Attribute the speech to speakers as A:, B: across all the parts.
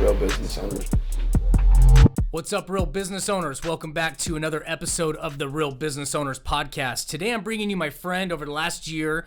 A: real business owners.
B: What's up, real business owners? Welcome back to another episode of the Real Business Owners Podcast. Today, I'm bringing you my friend over the last year,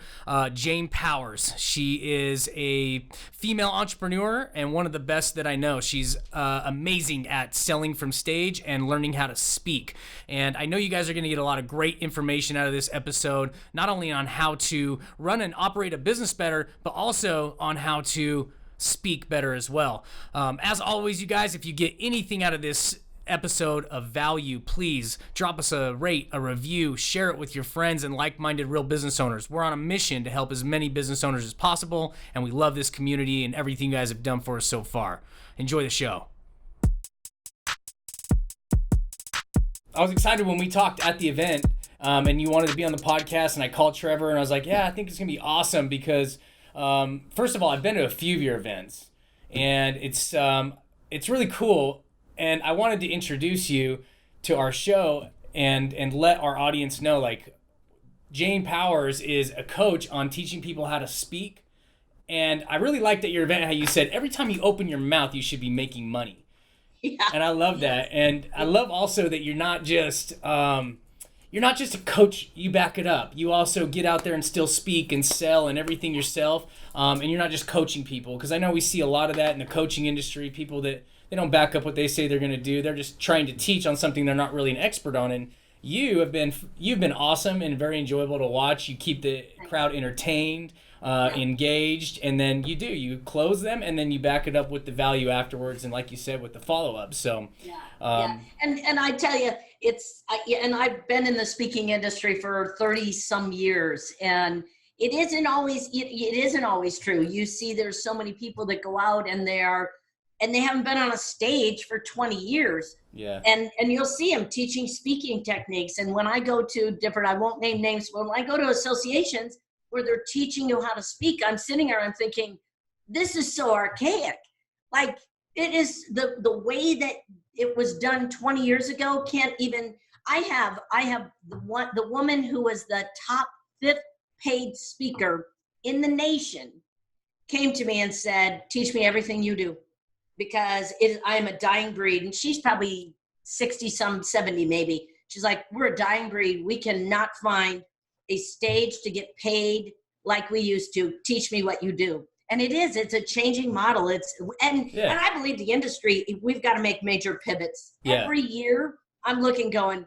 B: Jane Powers. She is a female entrepreneur and one of the best that I know. She's amazing at selling from stage and learning how to speak. And I know you guys are going to get a lot of great information out of this episode, not only on how to run and operate a business better, but also on how to speak better as well. As always, you guys, if you get anything out of this episode of value, please drop us a rate, a review, share it with your friends and like-minded real business owners. We're on a mission to help as many business owners as possible, and we love this community and everything you guys have done for us so far. Enjoy the show. I was excited when we talked at the event, and you wanted to be on the podcast, and I called Trevor, and I was like, yeah, I think it's going to be awesome because first of all, I've been to a few of your events, and it's really cool, and I wanted to introduce you to our show and let our audience know, like, Jane Powers is a coach on teaching people how to speak, and I really liked at your event how you said every time you open your mouth, you should be making money.
C: Yeah.
B: And I love that, and I love also that you're not just a coach, you back it up. You also get out there and still speak and sell and everything yourself. And you're not just coaching people. Because I know we see a lot of that in the coaching industry. People that they don't back up what they say they're going to do. They're just trying to teach on something they're not really an expert on. And you've been awesome and very enjoyable to watch. You keep the crowd entertained, engaged. And then you close them and then you back it up with the value afterwards. And like you said, with the follow-up. So,
C: And I tell you, and I've been in the speaking industry for 30 some years, and it isn't always true. You see, there's so many people that go out and they haven't been on a stage for 20 years.
B: Yeah.
C: And you'll see them teaching speaking techniques. And when I go to I won't name names, but when I go to associations where they're teaching you how to speak, I'm sitting there, I'm thinking, this is so archaic. Like, it is the way that it was done 20 years ago can't even. I have the woman who was the top 5th paid speaker in the nation came to me and said, teach me everything you do, because I am a dying breed. And she's probably 60 some 70 maybe. She's like, we're a dying breed. We cannot find a stage to get paid like we used to. Teach me what you do. And it's a changing model. And I believe the industry, we've got to make major pivots.
B: Yeah.
C: Every year I'm going,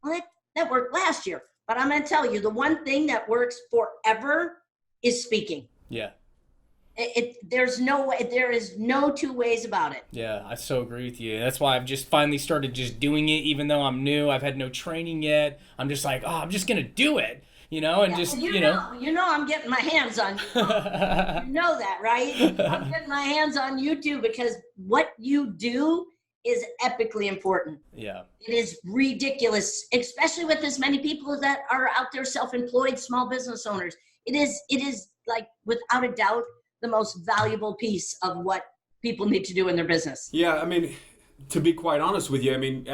C: well, that worked last year. But I'm going to tell you, the one thing that works forever is speaking.
B: Yeah.
C: There is no two ways about it.
B: Yeah, I so agree with you. That's why I've just finally started just doing it, even though I'm new. I've had no training yet. I'm just like, I'm just going to do it. And
C: I'm getting my hands on you. You know that, right? I'm getting my hands on you too, because what you do is epically important.
B: Yeah.
C: It is ridiculous, especially with as many people that are out there, self-employed, small business owners. It is like, without a doubt, the most valuable piece of what people need to do in their business.
A: Yeah, I mean, to be quite honest with you, I mean,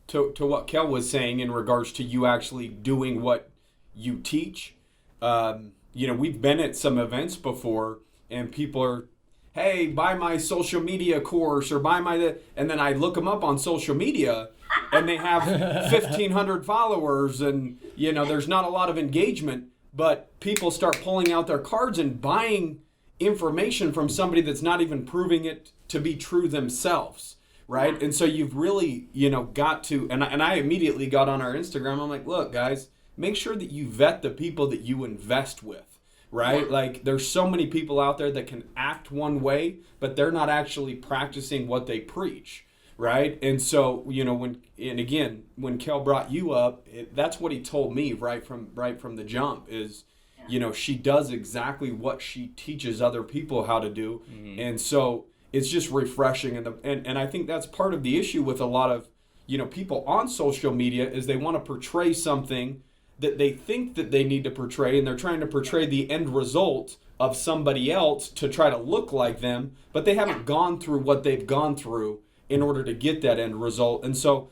A: to what Kale was saying in regards to you actually doing what you teach, we've been at some events before and people are, hey, buy my social media course or and then I look them up on social media and they have 1,500 followers and, there's not a lot of engagement, but people start pulling out their cards and buying information from somebody that's not even proving it to be true themselves. Right. And so you've really, got to, and I immediately got on our Instagram. I'm like, look, guys, make sure that you vet the people that you invest with, right? Like, there's so many people out there that can act one way, but they're not actually practicing what they preach, right? And so, when Kel brought you up, that's what he told me right from the jump is, she does exactly what she teaches other people how to do. Mm-hmm. And so it's just refreshing. And I think that's part of the issue with a lot of, people on social media is they want to portray something that they think that they need to portray, and they're trying to portray the end result of somebody else to try to look like them, but they haven't gone through what they've gone through in order to get that end result. And so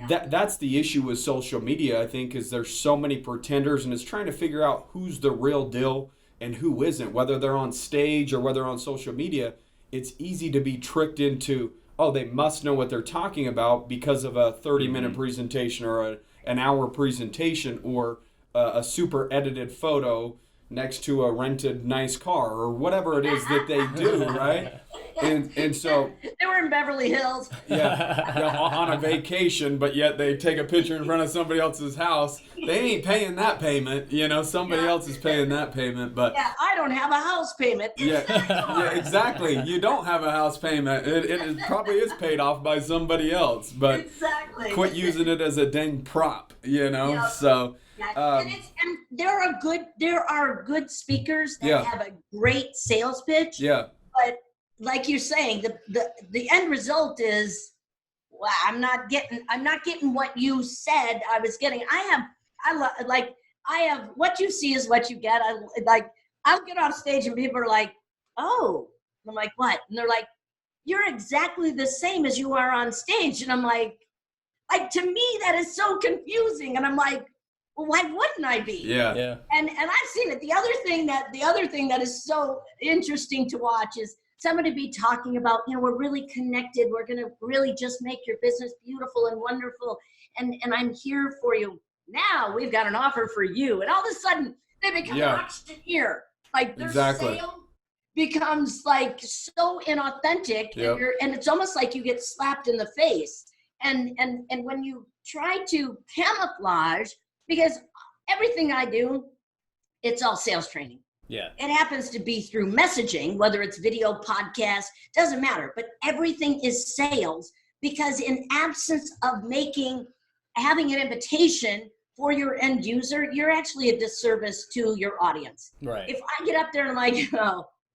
A: that's the issue with social media, I think, is there's so many pretenders, and it's trying to figure out who's the real deal and who isn't, whether they're on stage or whether on social media. it's easy to be tricked into, oh, they must know what they're talking about because of a 30-minute presentation or an hour presentation or a super edited photo next to a rented nice car or whatever it is that they do, right? And so
C: they were in Beverly Hills.
A: Yeah, on a vacation, but yet they take a picture in front of somebody else's house. They ain't paying that payment, somebody else is paying that payment. But
C: yeah, I don't have a house payment.
A: yeah, exactly. You don't have a house payment. It probably is paid off by somebody else, but
C: exactly.
A: Quit using it as a dang prop,
C: Yep.
A: So.
C: And there are good speakers that have a great sales pitch.
A: Yeah.
C: But like you're saying, the end result is, well, I'm not getting what you said I was getting. I have what you see is what you get. I'll get off stage and people are like, oh, and I'm like, what? And they're like, you're exactly the same as you are on stage. And I'm like to me that is so confusing. And I'm like, well, why wouldn't I be?
A: Yeah.
C: And I've seen it. The other thing that is so interesting to watch is somebody be talking about, we're really connected. We're going to really just make your business beautiful and wonderful. And I'm here for you. Now we've got an offer for you. And all of a sudden they become an auctioneer. Like their sale becomes like so inauthentic.
A: Yep.
C: And it's almost like you get slapped in the face. And when you try to camouflage, because everything I do, it's all sales training.
B: Yeah.
C: It happens to be through messaging, whether it's video, podcast, doesn't matter. But everything is sales, because in absence of having an invitation for your end user, you're actually a disservice to your audience.
B: Right.
C: If I get up there and I'm like,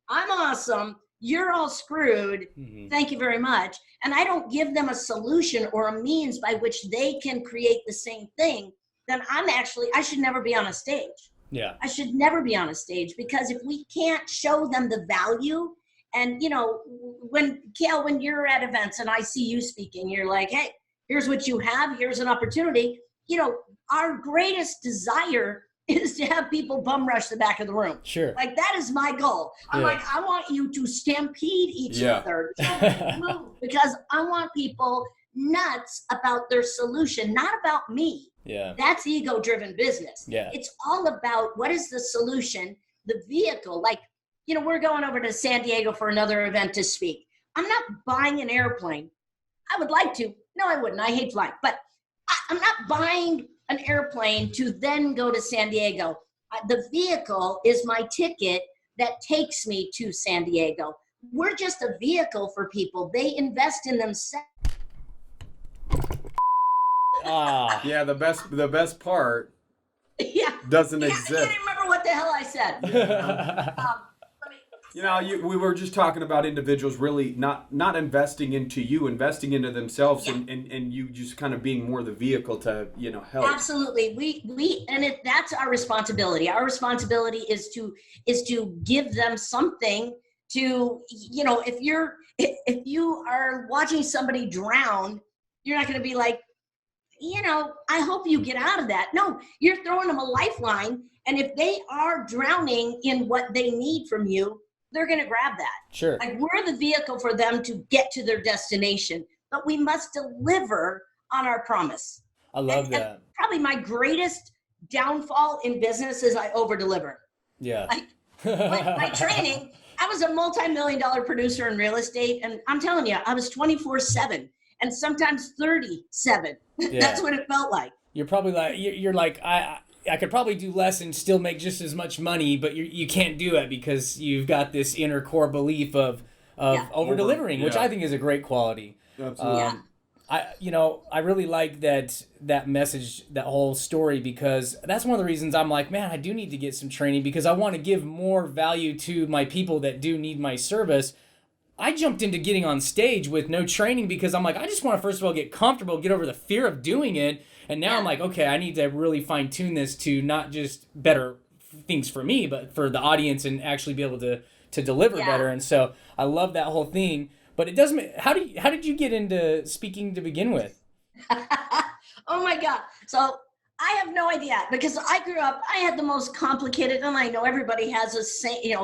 C: I'm awesome, you're all screwed, thank you very much, and I don't give them a solution or a means by which they can create the same thing, then I should never be on a stage.
B: Yeah.
C: I should never be on a stage, because if we can't show them the value, and when you're at events and I see you speaking, you're like, hey, here's what you have, here's an opportunity. Our greatest desire is to have people bum rush the back of the room.
B: Sure.
C: Like that is my goal. I'm like, I want you to stampede each other, because I want people nuts about their solution, not about me.
B: Yeah.
C: That's ego-driven business.
B: Yeah.
C: It's all about what is the solution, the vehicle. Like, we're going over to San Diego for another event to speak. I'm not buying an airplane. I would like to. No, I wouldn't. I hate flying. But I'm not buying an airplane to then go to San Diego. The vehicle is my ticket that takes me to San Diego. We're just a vehicle for people. They invest in themselves.
A: Yeah, the best part doesn't exist.
C: I can't remember what the hell I said.
A: We were just talking about individuals really not investing into you, investing into themselves, and you just kind of being more the vehicle to help.
C: Absolutely, that's our responsibility. Our responsibility is to give them something to if you are watching somebody drown, you're not going to be like, I hope you get out of that. No, you're throwing them a lifeline, and if they are drowning in what they need from you, they're going to grab that.
B: Sure.
C: Like we're the vehicle for them to get to their destination, but we must deliver on our promise.
B: I love that.
C: And probably my greatest downfall in business is I over-deliver.
B: Yeah.
C: Like my training, I was a multi-million-dollar producer in real estate, and I'm telling you, I was 24/7 and sometimes 37.
B: Yeah.
C: That's what it felt like.
B: You're probably like, you're like, I could probably do less and still make just as much money, but you can't do it because you've got this inner core belief of over delivering, which I think is a great quality.
A: Absolutely.
B: I really like that message, that whole story, because that's one of the reasons I'm like, man, I do need to get some training because I want to give more value to my people that do need my service. I jumped into getting on stage with no training because I'm like, I just want to first of all get comfortable, get over the fear of doing it. And now I'm like, okay, I need to really fine tune this to not just better things for me, but for the audience and actually be able to deliver better. And so I love that whole thing. But it doesn't. How did you get into speaking to begin with?
C: Oh my God! So I have no idea, because I grew up. I had the most complicated, and I know everybody has a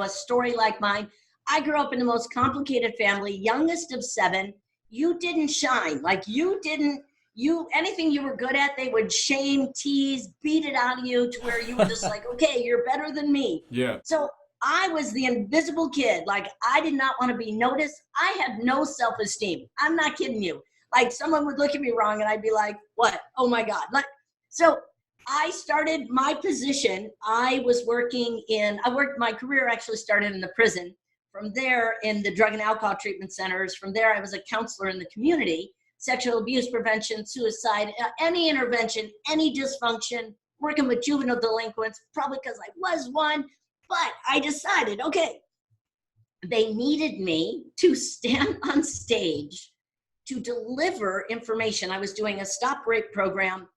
C: story like mine. I grew up in the most complicated family, youngest of 7. You didn't shine. Like anything you were good at, they would shame, tease, beat it out of you to where you were just like, okay, you're better than me.
A: Yeah.
C: So I was the invisible kid. Like, I did not want to be noticed. I had no self-esteem. I'm not kidding you. Like, someone would look at me wrong and I'd be like, what? Oh my God. Like, so I started my position. My career actually started in the prison. From there, in the drug and alcohol treatment centers. From there, I was a counselor in the community, sexual abuse prevention, suicide, any intervention, any dysfunction, working with juvenile delinquents, probably because I was one. But I decided, okay, they needed me to stand on stage to deliver information. I was doing a stop rape program,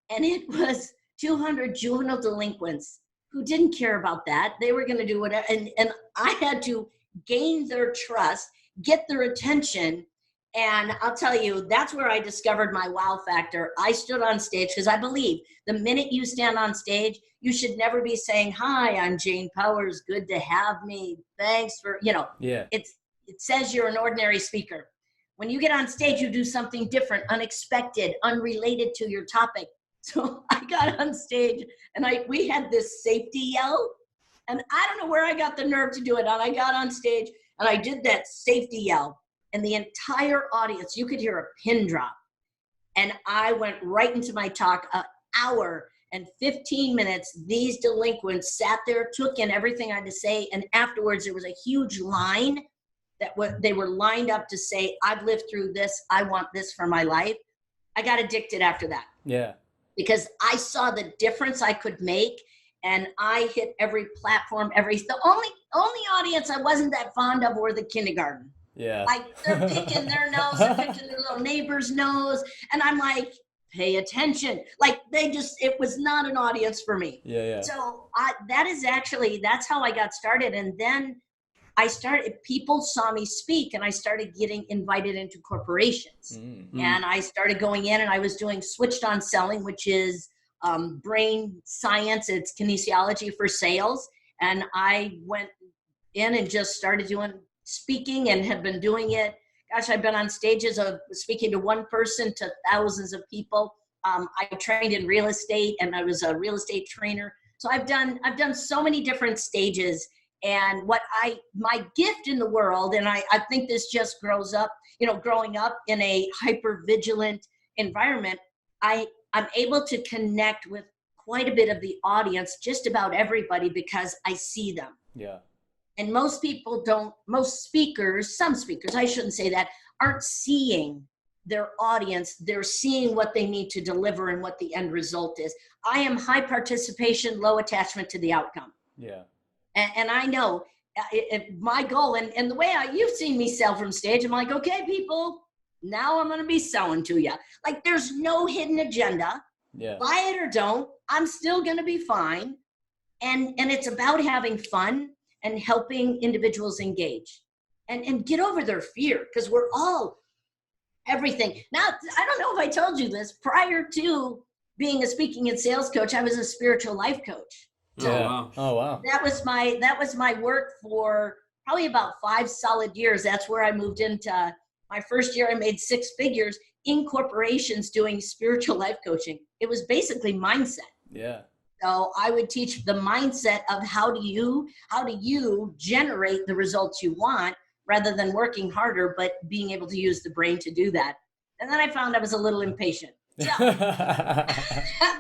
C: and it was 200 juvenile delinquents who didn't care about that. They were going to do whatever. And I had to gain their trust, get their attention. And I'll tell you, that's where I discovered my wow factor. I stood on stage because I believe the minute you stand on stage, you should never be saying, hi, I'm Jane Powers. Good to have me. Thanks for,
B: Yeah.
C: It says you're an ordinary speaker. When you get on stage, you do something different, unexpected, unrelated to your topic. So I got on stage and we had this safety yell. And I don't know where I got the nerve to do it. And I got on stage and I did that safety yell. And the entire audience, you could hear a pin drop. And I went right into my talk, an hour and 15 minutes. These delinquents sat there, took in everything I had to say. And afterwards, there was a huge line they were lined up to say, I've lived through this. I want this for my life. I got addicted after that.
B: Yeah.
C: Because I saw the difference I could make. And I hit every platform, the only audience I wasn't that fond of were the kindergarten.
B: Yeah.
C: Like, they're picking their nose, they're picking their little neighbor's nose. And I'm like, pay attention. Like, it was not an audience for me.
B: Yeah.
C: So that's how I got started. And then people saw me speak and I started getting invited into corporations.
B: Mm-hmm.
C: And I started going in and I was doing switched on selling, which is brain science. It's kinesiology for sales. And I went in and just started doing speaking and have been doing it. Gosh, I've been on stages of speaking to one person to thousands of people. I trained in real estate and I was a real estate trainer. So I've done so many different stages. And my gift in the world, and I think this just grows up, growing up in a hyper vigilant environment, I'm able to connect with quite a bit of the audience, just about everybody, because I see them.
B: Yeah.
C: And some speakers, I shouldn't say that, aren't seeing their audience. They're seeing what they need to deliver and what the end result is. I am high participation, low attachment to the outcome.
B: Yeah.
C: And I know my goal, and the way you've seen me sell from stage, I'm like, okay, people, now I'm going to be selling to you. Like, there's no hidden agenda.
B: Yeah.
C: Buy it or don't. I'm still going to be fine. And it's about having fun and helping individuals engage and get over their fear, because we're all everything. Now, I don't know if I told you this, prior to being a speaking and sales coach, I was a spiritual life coach.
B: Yeah. Oh, wow.
C: That was my work for probably about 5 solid years. That's where I moved into my first year. I made 6 figures in corporations doing spiritual life coaching. It was basically mindset.
B: Yeah.
C: So I would teach the mindset of how do you generate the results you want, rather than working harder, but being able to use the brain to do that. And then I found I was a little impatient. So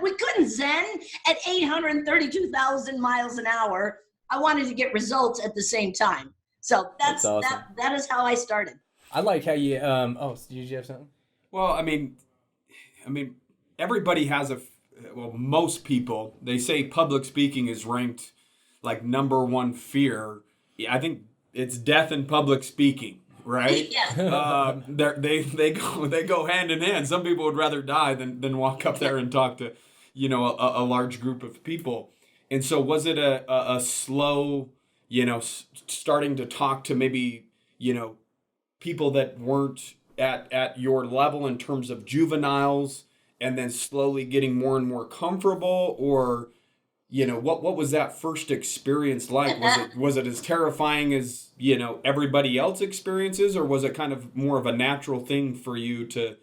C: we couldn't zen at 832,000 miles an hour. I wanted to get results at the same time. So that's awesome. That is how I started.
B: I like how you did you have something?
A: Well, I mean everybody has most people, they say public speaking is ranked like number 1 fear. I think it's death in public speaking. Right?
C: Yeah.
A: They go hand in hand. Some people would rather die than walk up there and talk to, a large group of people. And so was it a slow, starting to talk to maybe, people that weren't at your level in terms of juveniles, and then slowly getting more and more comfortable? Or what was that first experience like? Was it as terrifying as, everybody else experiences, or was it kind of more of a natural thing for you to,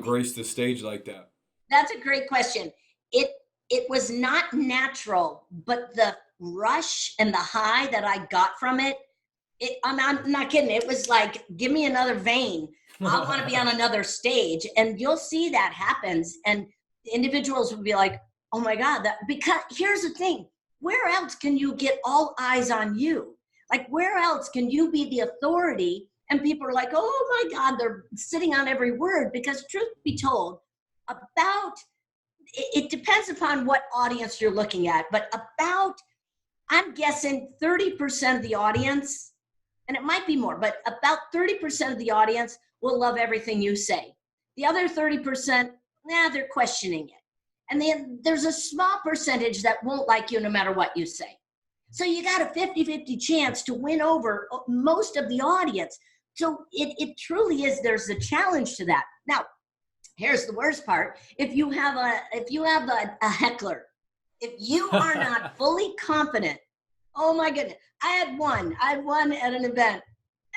A: grace the stage like that?
C: That's a great question. It was not natural, but the rush and the high that I got from it, I'm not kidding. It was like, give me another vein. I want to be on another stage. And you'll see that happens. And individuals will be like, oh my God, because here's the thing. Where else can you get all eyes on you? Like, where else can you be the authority? And people are like, oh my God, they're sitting on every word. Because truth be told, it depends upon what audience you're looking at, but I'm guessing 30% of the audience, and it might be more, but about 30% of the audience will love everything you say. The other 30%, they're questioning it. And then there's a small percentage that won't like you no matter what you say. So you got a 50-50 chance to win over most of the audience. So it truly is, there's a challenge to that. Now, here's the worst part. If you have a heckler, if you are not fully confident, oh my goodness. I had one at an event,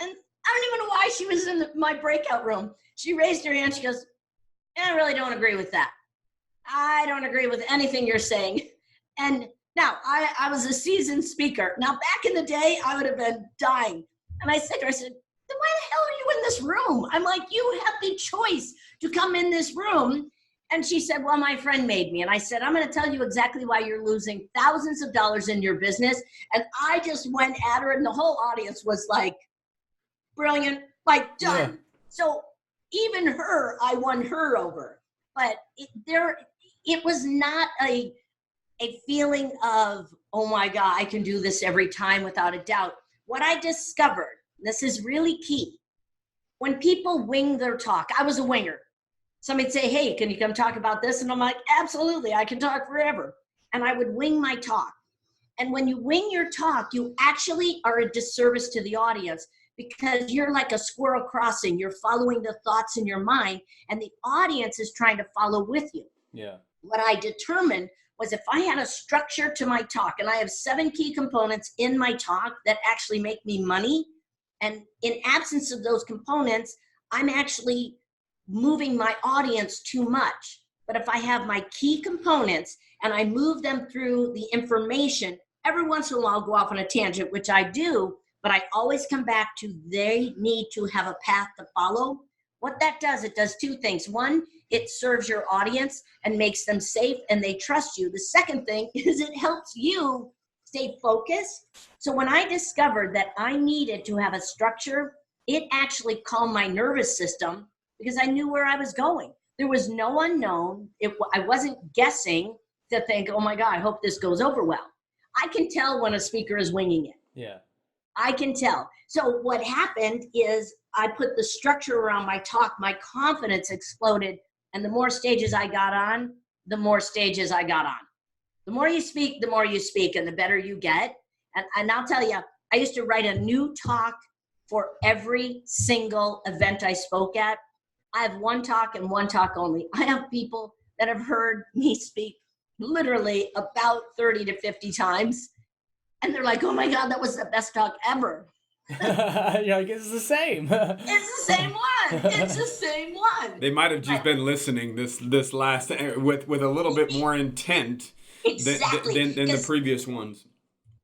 C: and I don't even know why she was in my breakout room. She raised her hand. She goes, I really don't agree with that. I don't agree with anything you're saying. And now I was a seasoned speaker. Now, back in the day, I would have been dying. And I said to her, I said, then why the hell are you in this room? I'm like, you have the choice to come in this room. And she said, well, my friend made me. And I said, I'm going to tell you exactly why you're losing thousands of dollars in your business. And I just went at her, and the whole audience was like, brilliant, like done. Yeah. So even her, I won her over. But it was not a feeling of, oh my God, I can do this every time without a doubt. What I discovered, this is really key. When people wing their talk, I was a winger. Somebody'd say, hey, can you come talk about this? And I'm like, absolutely, I can talk forever. And I would wing my talk. And when you wing your talk, you actually are a disservice to the audience, because you're like a squirrel crossing. You're following the thoughts in your mind, and the audience is trying to follow with you.
B: Yeah.
C: What I determined was, if I had a structure to my talk, and I have 7 key components in my talk that actually make me money, and in absence of those components, I'm actually moving my audience too much. But if I have my key components and I move them through the information, every once in a while I'll go off on a tangent, which I do, but I always come back to, they need to have a path to follow. What that does, it does 2 things. One, it serves your audience and makes them safe and they trust you. The second thing is it helps you stay focused. So when I discovered that I needed to have a structure, it actually calmed my nervous system, because I knew where I was going. There was no unknown. I wasn't guessing to think, oh my God, I hope this goes over well. I can tell when a speaker is winging it.
B: Yeah.
C: I can tell. So what happened is, I put the structure around my talk, my confidence exploded. And the more stages I got on, the more stages I got on. The more you speak, the more you speak, and the better you get. And I'll tell you, I used to write a new talk for every single event I spoke at. I have one talk and one talk only. I have people that have heard me speak literally about 30 to 50 times. And they're like, oh my God, that was the best talk ever.
B: You're like, it's the same.
C: It's the same one. It's the same one.
A: They might have just been listening this last with a little bit more intent than the previous ones.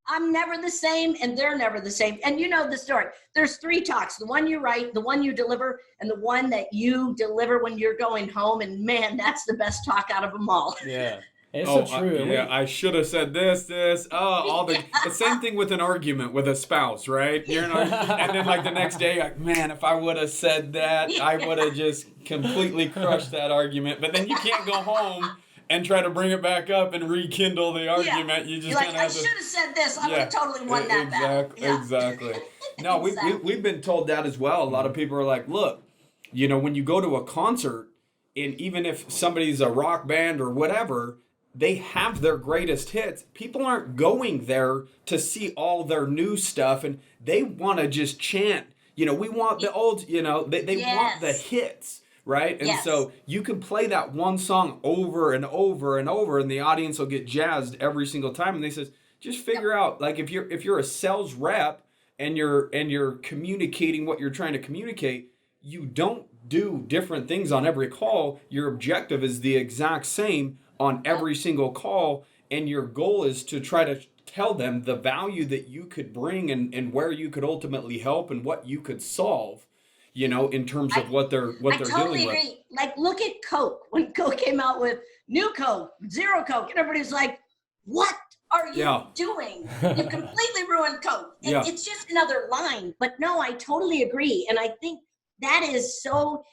C: I'm never the same, and they're never the same. And you know the story. There's 3 talks: the one you write, the one you deliver, and the one that you deliver when you're going home. And man, that's the best talk out of them all.
B: Yeah. It's so true.
A: I should have said this. The same thing with an argument with a spouse, right? And then like the next day, like, man, if I would have said that, I would have just completely crushed that argument. But then you can't go home and try to bring it back up and rekindle the argument. Yeah. You just
C: I should have said this. I would have totally won that battle. Yeah.
A: Exactly. No, we've been told that as well. A lot of people are like, look, when you go to a concert, and even if somebody's a rock band or whatever, they have their greatest hits. People aren't going there to see all their new stuff, and they want to just chant. We want the old, they want the hits right? And
C: Yes.
A: so you can play that one song over and over and over, and the audience will get jazzed every single time. And they says, just figure out, like, if you're a sales rep and you're communicating what you're trying to communicate, you don't do different things on every call. Your objective is the exact same on every single call, and your goal is to try to tell them the value that you could bring and where you could ultimately help and what you could solve, in terms of what they're
C: I totally
A: dealing with.
C: agree. Like, look at Coke. When Coke came out with new Coke, zero Coke, and everybody's like, what are you doing? You completely ruined Coke. It's just another line. But no, I totally agree. And I think that is so,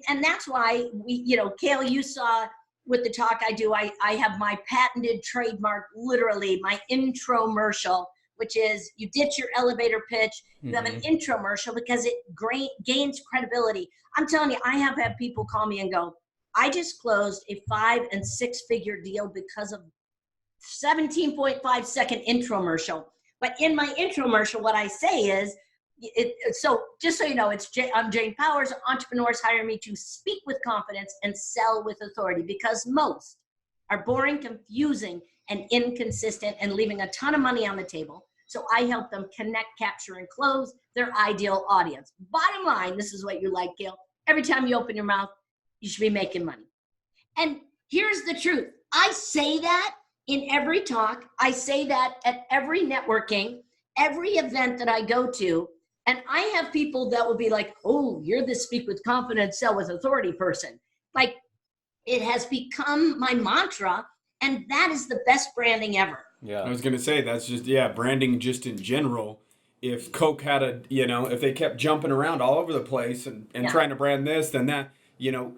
C: and that's why Kale, you saw with the talk I do, I have my patented trademark, literally my intromercial, which is you ditch your elevator pitch, you have an intromercial because it gains credibility. I'm telling you, I have had people call me and go, I just closed a 5- and 6-figure deal because of 17.5 second intromercial. But in my intromercial, what I say is, so just so you know, I'm Jane Powers. Entrepreneurs hire me to speak with confidence and sell with authority, because most are boring, confusing, and inconsistent and leaving a ton of money on the table. So I help them connect, capture, and close their ideal audience. Bottom line, this is what you like, Gail. Every time you open your mouth, you should be making money. And here's the truth. I say that in every talk. I say that at every networking, every event that I go to. And I have people that will be like, oh, you're the speak with confidence, sell with authority person. Like, it has become my mantra, and that is the best branding ever.
A: Yeah. I was going to say, that's just, branding just in general. If Coke had if they kept jumping around all over the place and trying to brand this, then that,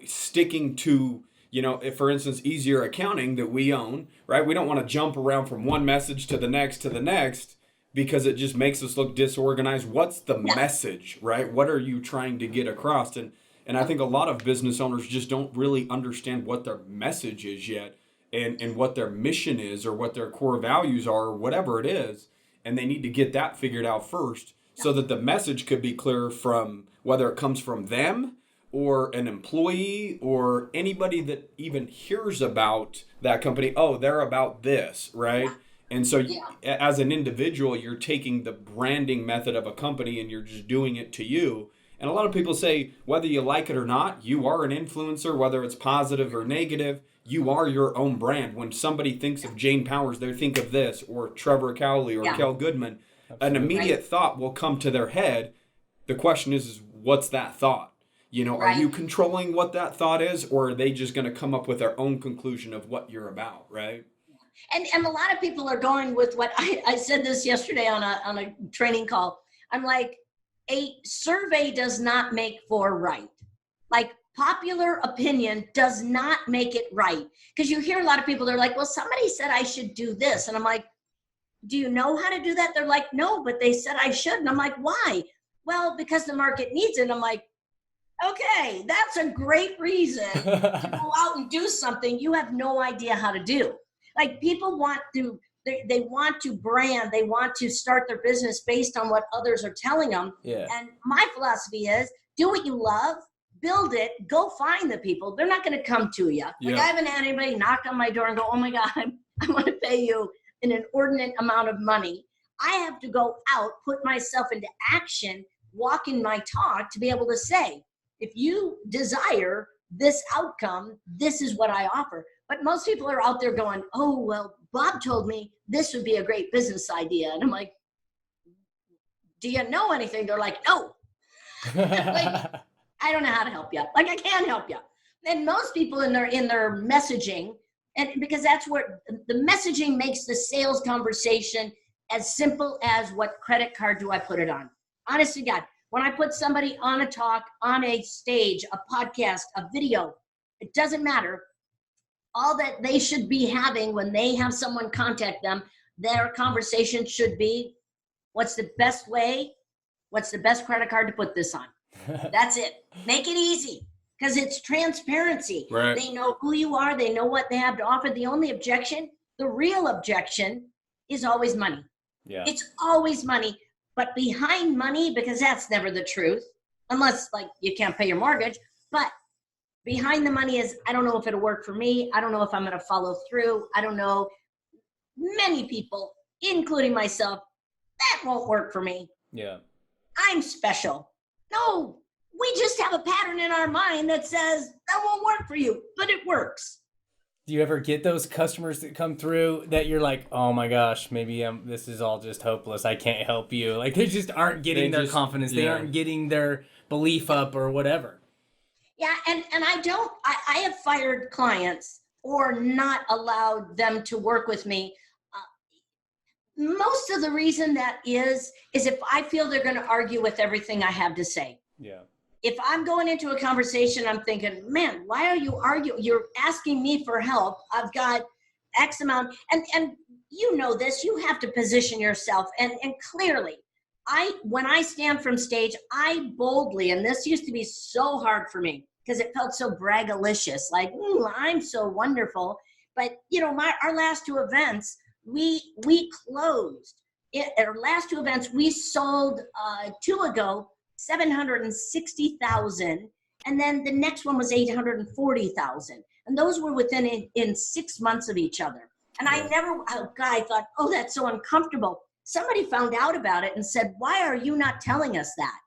A: sticking to, if, for instance, Easier Accounting that we own, right? We don't want to jump around from one message to the next, because it just makes us look disorganized. What's the message, right? What are you trying to get across? And I think a lot of business owners just don't really understand what their message is yet, and what their mission is, or what their core values are, or whatever it is. And they need to get that figured out first, so that the message could be clear from whether it comes from them or an employee or anybody that even hears about that company. Oh, they're about this, right? And so as an individual, you're taking the branding method of a company and you're just doing it to you. And a lot of people say, whether you like it or not, you are an influencer, whether it's positive or negative, you are your own brand. When somebody thinks of Jane Powers, they think of this, or Trevor Cowley, or Kale Goodman. Absolutely. An immediate thought will come to their head. The question is what's that thought? Are you controlling what that thought is, or are they just going to come up with their own conclusion of what you're about, right?
C: And a lot of people are going with what I said this yesterday on a training call. I'm like, a survey does not make for right. Like, popular opinion does not make it right. Because you hear a lot of people, they're like, well, somebody said I should do this. And I'm like, do you know how to do that? They're like, no, but they said I should. And I'm like, why? Well, because the market needs it. And I'm like, okay, that's a great reason to go out and do something you have no idea how to do. Like, people want to, they want to brand, they want to start their business based on what others are telling them. Yeah. And my philosophy is, do what you love, build it, go find the people. They're not going to come to you. Like, I haven't had anybody knock on my door and go, oh my God, I want to pay you an inordinate amount of money. I have to go out, put myself into action, walk in my talk to be able to say, if you desire this outcome, this is what I offer. But most people are out there going, oh, well, Bob told me this would be a great business idea. And I'm like, do you know anything? They're like, no. Like, I don't know how to help you. Like, I can't help you. And most people in their messaging, and because that's where the messaging makes the sales conversation as simple as, what credit card do I put it on? Honest to God, when I put somebody on a talk, on a stage, a podcast, a video, it doesn't matter. All that they should be having when they have someone contact them, their conversation should be, what's the best way? What's the best credit card to put this on? That's it. Make it easy, because it's transparency. Right. They know who you are. They know what they have to offer. The only objection, the real objection, is always money. Yeah. It's always money. But behind money, because that's never the truth, unless, like, you can't pay your mortgage, but Behind the money is, I don't know if it'll work for me. I don't know if I'm going to follow through. I don't know. Many people, including myself, that won't work for me.
B: Yeah.
C: I'm special. No, we just have a pattern in our mind that says that won't work for you, but it works.
B: Do you ever get those customers that come through that you're like, oh my gosh, maybe this is all just hopeless. I can't help you. Like they just aren't getting their confidence. They aren't getting their belief up or whatever.
C: Yeah, and I have fired clients or not allowed them to work with me. Most of the reason that is if I feel they're going to argue with everything I have to say.
B: Yeah.
C: If I'm going into a conversation, I'm thinking, man, why are you arguing? You're asking me for help. I've got X amount. And you know this, you have to position yourself. And clearly, when I stand from stage, I boldly, and this used to be so hard for me because it felt so braggalicious, like, ooh, I'm so wonderful. But, our last two events, we closed. Our last two events, we sold 2 ago, 760,000, and then the next one was 840,000, and those were within in 6 months of each other. And I thought, oh, that's so uncomfortable. Somebody found out about it and said, why are you not telling us that?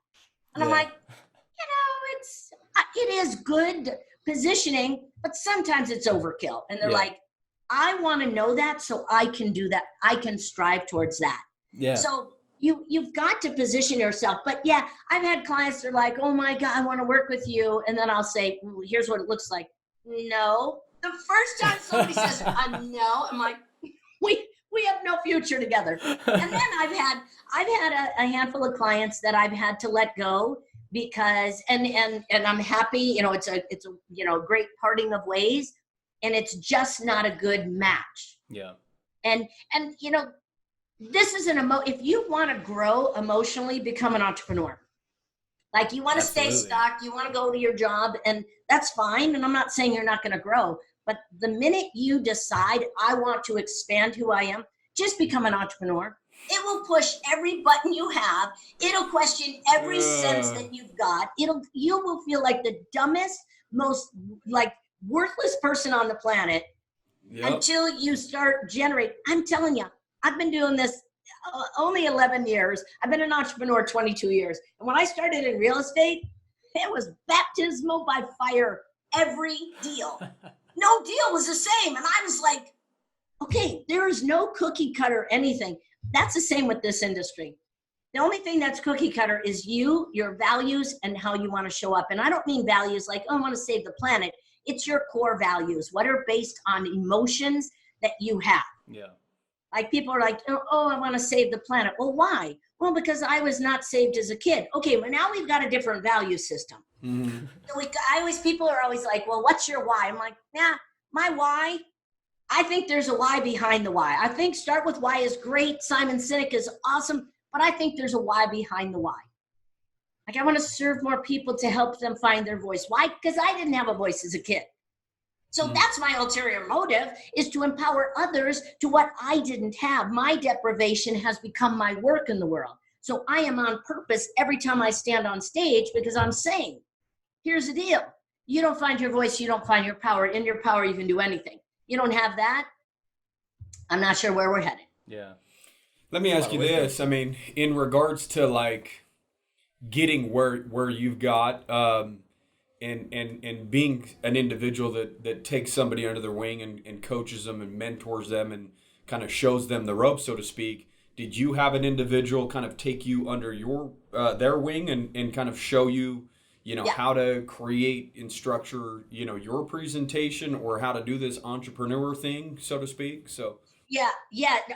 C: And I'm like, it is good positioning, but sometimes it's overkill. And they're like, I want to know that so I can do that. I can strive towards that.
B: Yeah.
C: So you've got to position yourself. But yeah, I've had clients that are like, oh my God, I want to work with you. And then I'll say, here's what it looks like. No. The first time somebody says no, I'm like, we have no future together. And then I've had a handful of clients that I've had to let go because and I'm happy, it's a great parting of ways, and it's just not a good match.
B: Yeah.
C: And this is if you want to grow emotionally, become an entrepreneur. Like you want to stay stuck, you want to go to your job, and that's fine. And I'm not saying you're not going to grow, but the minute you decide I want to expand who I am, just become an entrepreneur. It will push every button you have. It'll question every sense that you've got. You will feel like the dumbest, most worthless person on the planet until you start generating. I'm telling you, I've been doing this only 11 years. I've been an entrepreneur 22 years. And when I started in real estate, it was baptismal by fire, every deal. No deal was the same. And I was like, okay, there is no cookie cutter anything. That's the same with this industry. The only thing that's cookie cutter is your values, and how you want to show up. And I don't mean values like, oh, I want to save the planet. It's your core values, what are based on emotions that you have.
B: Yeah.
C: Like people are like, oh, I want to save the planet. Well, why? Well, because I was not saved as a kid. Okay, well, now we've got a different value system. Mm-hmm. So people are always like, well, what's your why? I'm like, my why, I think there's a why behind the why. I think start with why is great. Simon Sinek is awesome, but I think there's a why behind the why. Like I want to serve more people to help them find their voice. Why? Because I didn't have a voice as a kid. So that's my ulterior motive, is to empower others to what I didn't have. My deprivation has become my work in the world. So I am on purpose every time I stand on stage, because I'm saying, here's the deal. You don't find your voice, you don't find your power. In your power, you can do anything. You don't have that, I'm not sure where we're headed.
B: Yeah.
A: Let me ask you this. I mean, in regards to like getting where you've got, and being an individual that takes somebody under their wing and coaches them and mentors them and kind of shows them the ropes, so to speak. Did you have an individual kind of take you under their wing and kind of show you, how to create and structure, your presentation, or how to do this entrepreneur thing, so to speak? So.
C: Yeah.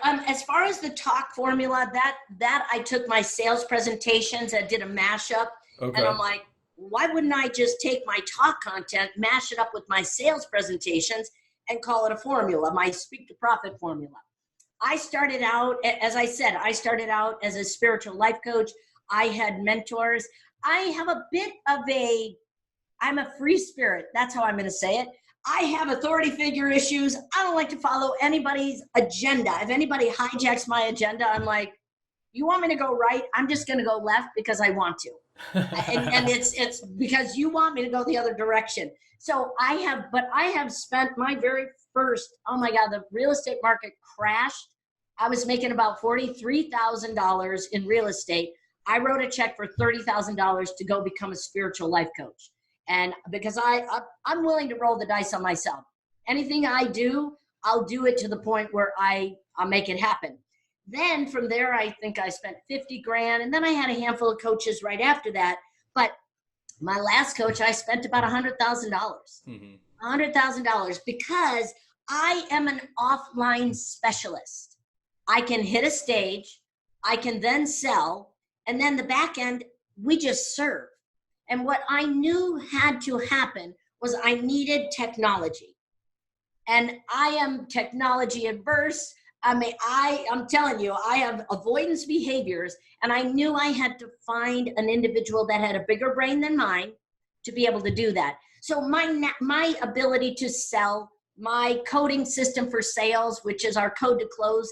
C: As far as the talk formula, that I took my sales presentations, I did a mashup, and I'm like, why wouldn't I just take my talk content, mash it up with my sales presentations, and call it a formula, my Speak to Profit formula? I started out, as I said, as a spiritual life coach. I had mentors. I have a bit of I'm a free spirit. That's how I'm going to say it. I have authority figure issues. I don't like to follow anybody's agenda. If anybody hijacks my agenda, I'm like, You want me to go right? I'm just going to go left because I want to. And it's because you want me to go the other direction. So I have spent my very first, oh my God, the real estate market crashed. I was making about $43,000 in real estate. I wrote a check for $30,000 to go become a spiritual life coach. And because I'm willing to roll the dice on myself. Anything I do, I'll do it to the point where I'll make it happen. Then from there, I think I spent 50 grand. And then I had a handful of coaches right after that. But my last coach, I spent about $100,000. $100,000 because I am an offline specialist. I can hit a stage, I can then sell, and then the back end, we just serve. And what I knew had to happen was I needed technology. And I am technology adverse. I mean, I'm telling you, I have avoidance behaviors, and I knew I had to find an individual that had a bigger brain than mine to be able to do that. So my ability to sell, my coding system for sales, which is our code to close,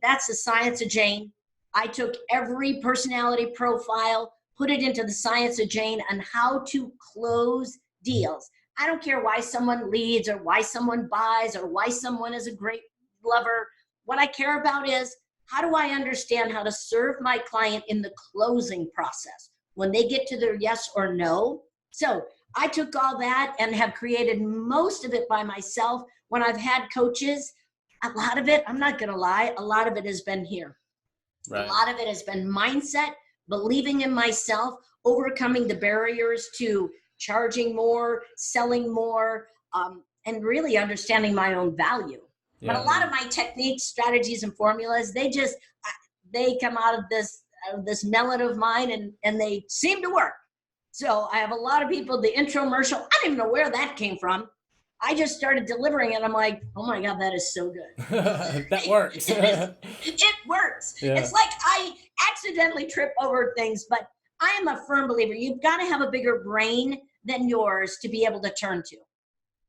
C: that's the science of Jane. I took every personality profile, put it into the science of Jane on how to close deals. I don't care why someone leads or why someone buys or why someone is a great lover. What I care about is, how do I understand how to serve my client in the closing process when they get to their yes or no? So I took all that and have created most of it by myself. When I've had coaches, a lot of it, I'm not going to lie, a lot of it has been here. Right. A lot of it has been mindset, believing in myself, overcoming the barriers to charging more, selling more, and really understanding my own value. Yeah. But a lot of my techniques, strategies, and formulas, they come out of this melon of mine, and they seem to work. So I have a lot of people, the infomercial, I don't even know where that came from. I just started delivering it. I'm like, oh my God, that is so good.
B: That works.
C: It works. Yeah. It's like I accidentally trip over things, but I am a firm believer. You've got to have a bigger brain than yours to be able to turn to.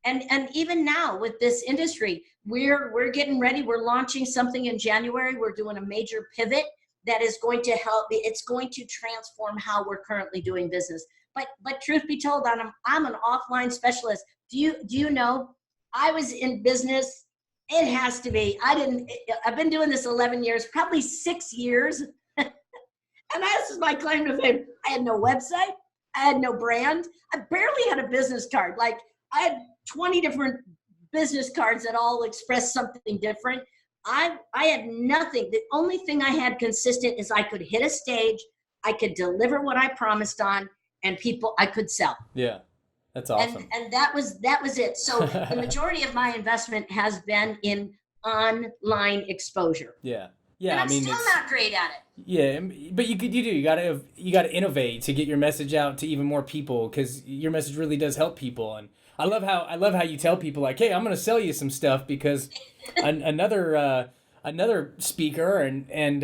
C: And even now with this industry, we're getting ready. We're launching something in January. We're doing a major pivot that is going to help. It's going to transform how we're currently doing business. But truth be told, I'm an offline specialist. Do you know, I was in business, it has to be, I've been doing this 11 years, probably 6 years. And this is my claim to fame. I had no website. I had no brand. I barely had a business card. Like, I had 20 different business cards that all expressed something different. I had nothing. The only thing I had consistent is I could hit a stage, I could deliver what I promised on, and I could sell.
B: Yeah. That's awesome.
C: And that was it. So the majority of my investment has been in online exposure.
B: Yeah.
C: Yeah. And I'm still not great at it.
B: Yeah, but you gotta innovate to get your message out to even more people, because your message really does help people. And I love how you tell people, like, hey, I'm gonna sell you some stuff, because another speaker and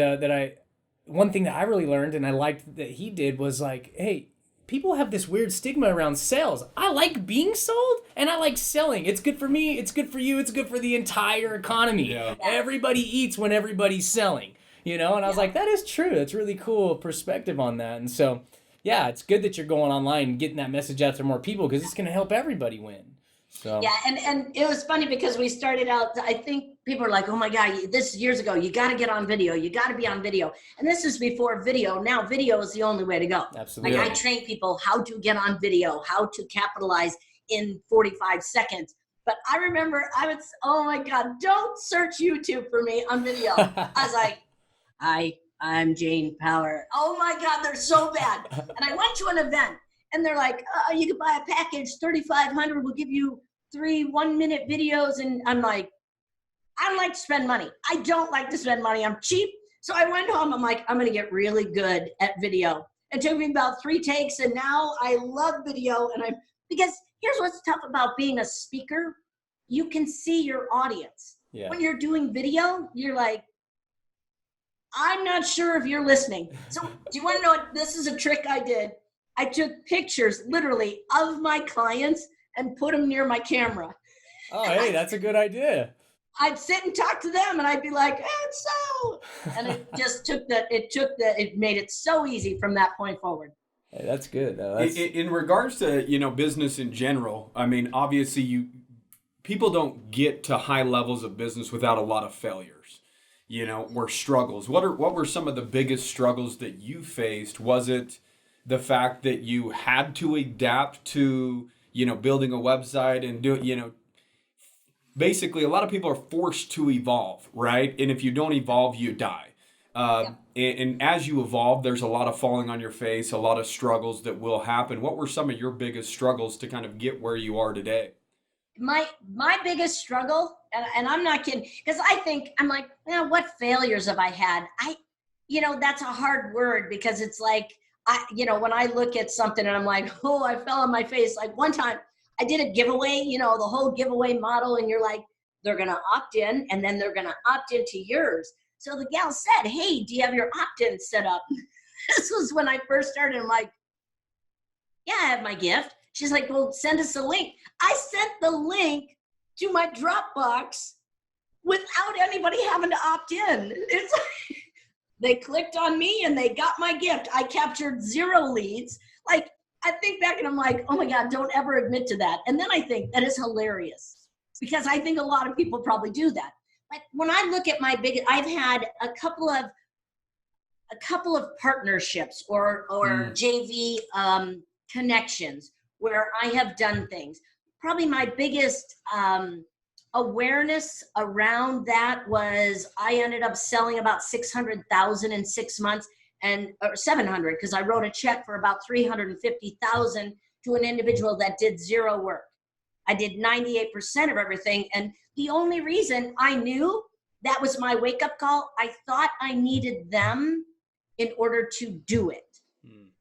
B: one thing that I really learned and I liked that he did was like, hey, people have this weird stigma around sales. I like being sold and I like selling. It's good for me. It's good for you. It's good for the entire economy. Yeah. Everybody eats when everybody's selling, And I was like, that is true. That's really cool perspective on that. And so, yeah, it's good that you're going online and getting that message out to more people, because it's going to help everybody win. So.
C: Yeah, and it was funny because we started out, I think people are like, oh my God, this is years ago, you got to get on video, you got to be on video. And this is before video. Now video is the only way to go.
B: Absolutely.
C: Like, I train people how to get on video, how to capitalize in 45 seconds. But I remember oh my God, don't search YouTube for me on video. I was like, I'm Jane Power. Oh my God, they're so bad. And I went to an event and they're like, you can buy a package, $3,500, we'll give you 3 1-minute videos. And I'm like, I don't like to spend money. I don't like to spend money. I'm cheap. So I went home. I'm like, I'm going to get really good at video. It took me about 3 takes. And now I love video. Because here's what's tough about being a speaker. You can see your audience. Yeah. When you're doing video, you're like, I'm not sure if you're listening. So do you want to know what? This is a trick I did. I took pictures literally of my clients and put them near my camera.
B: Oh, hey, that's a good idea.
C: I'd sit and talk to them and I'd be like, it's so, and it just it made it so easy from that point forward.
B: Hey, that's good.
A: In regards to, business in general, I mean, obviously people don't get to high levels of business without a lot of failures, or struggles. What were some of the biggest struggles that you faced? Was it the fact that you had to adapt to, building a website and basically a lot of people are forced to evolve, right? And if you don't evolve, you die. And as you evolve, there's a lot of falling on your face, a lot of struggles that will happen. What were some of your biggest struggles to kind of get where you are today?
C: My biggest struggle, and I'm not kidding, because I'm like, what failures have I had? That's a hard word, because it's like, when I look at something and I'm like, oh, I fell on my face. Like one time I did a giveaway, the whole giveaway model, and you're like, they're going to opt in and then they're going to opt into yours. So the gal said, hey, do you have your opt-in set up? This was when I first started. I'm like, yeah, I have my gift. She's like, well, send us a link. I sent the link to my Dropbox without anybody having to opt in. It's like, they clicked on me and they got my gift. I captured 0 leads. Like, I think back and I'm like, oh my God, don't ever admit to that. And then I think that is hilarious, because I think a lot of people probably do that. But when I look at I've had a couple of partnerships or JV connections where I have done things. Probably my biggest awareness around that was I ended up selling about 600,000 in 6 months, or 700, because I wrote a check for about 350,000 to an individual that did 0 work. I did 98% of everything. And the only reason I knew that was my wake-up call, I thought I needed them in order to do it.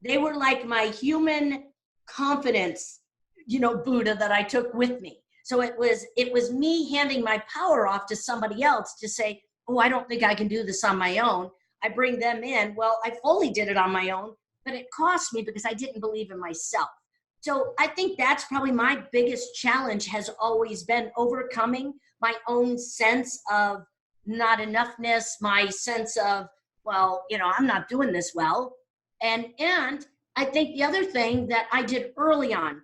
C: They were like my human confidence, Buddha that I took with me. So it was me handing my power off to somebody else to say, oh, I don't think I can do this on my own. I bring them in. Well, I fully did it on my own, but it cost me because I didn't believe in myself. So I think that's probably my biggest challenge, has always been overcoming my own sense of not enoughness, my sense of, well, I'm not doing this well. And I think the other thing that I did early on,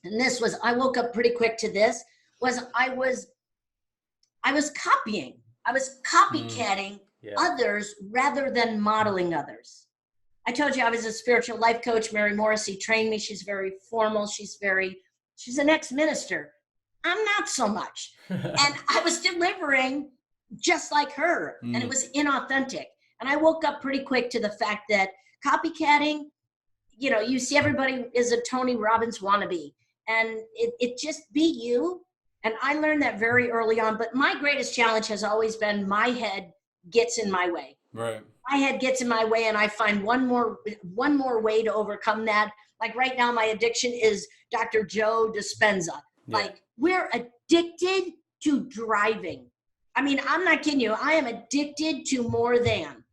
C: and I woke up pretty quick to this, was I was copying. I was copycatting others rather than modeling others. I told you I was a spiritual life coach. Mary Morrissey trained me. She's very formal. She's an ex-minister. I'm not so much. And I was delivering just like her, and it was inauthentic. And I woke up pretty quick to the fact that copycatting, you see everybody is a Tony Robbins wannabe, and it just be you. And I learned that very early on. But my greatest challenge has always been my head gets in my way.
A: Right.
C: My head gets in my way, and I find one more way to overcome that. Like right now, my addiction is Dr. Joe Dispenza. Yeah. Like, we're addicted to driving. I mean, I'm not kidding you. I am addicted to more than.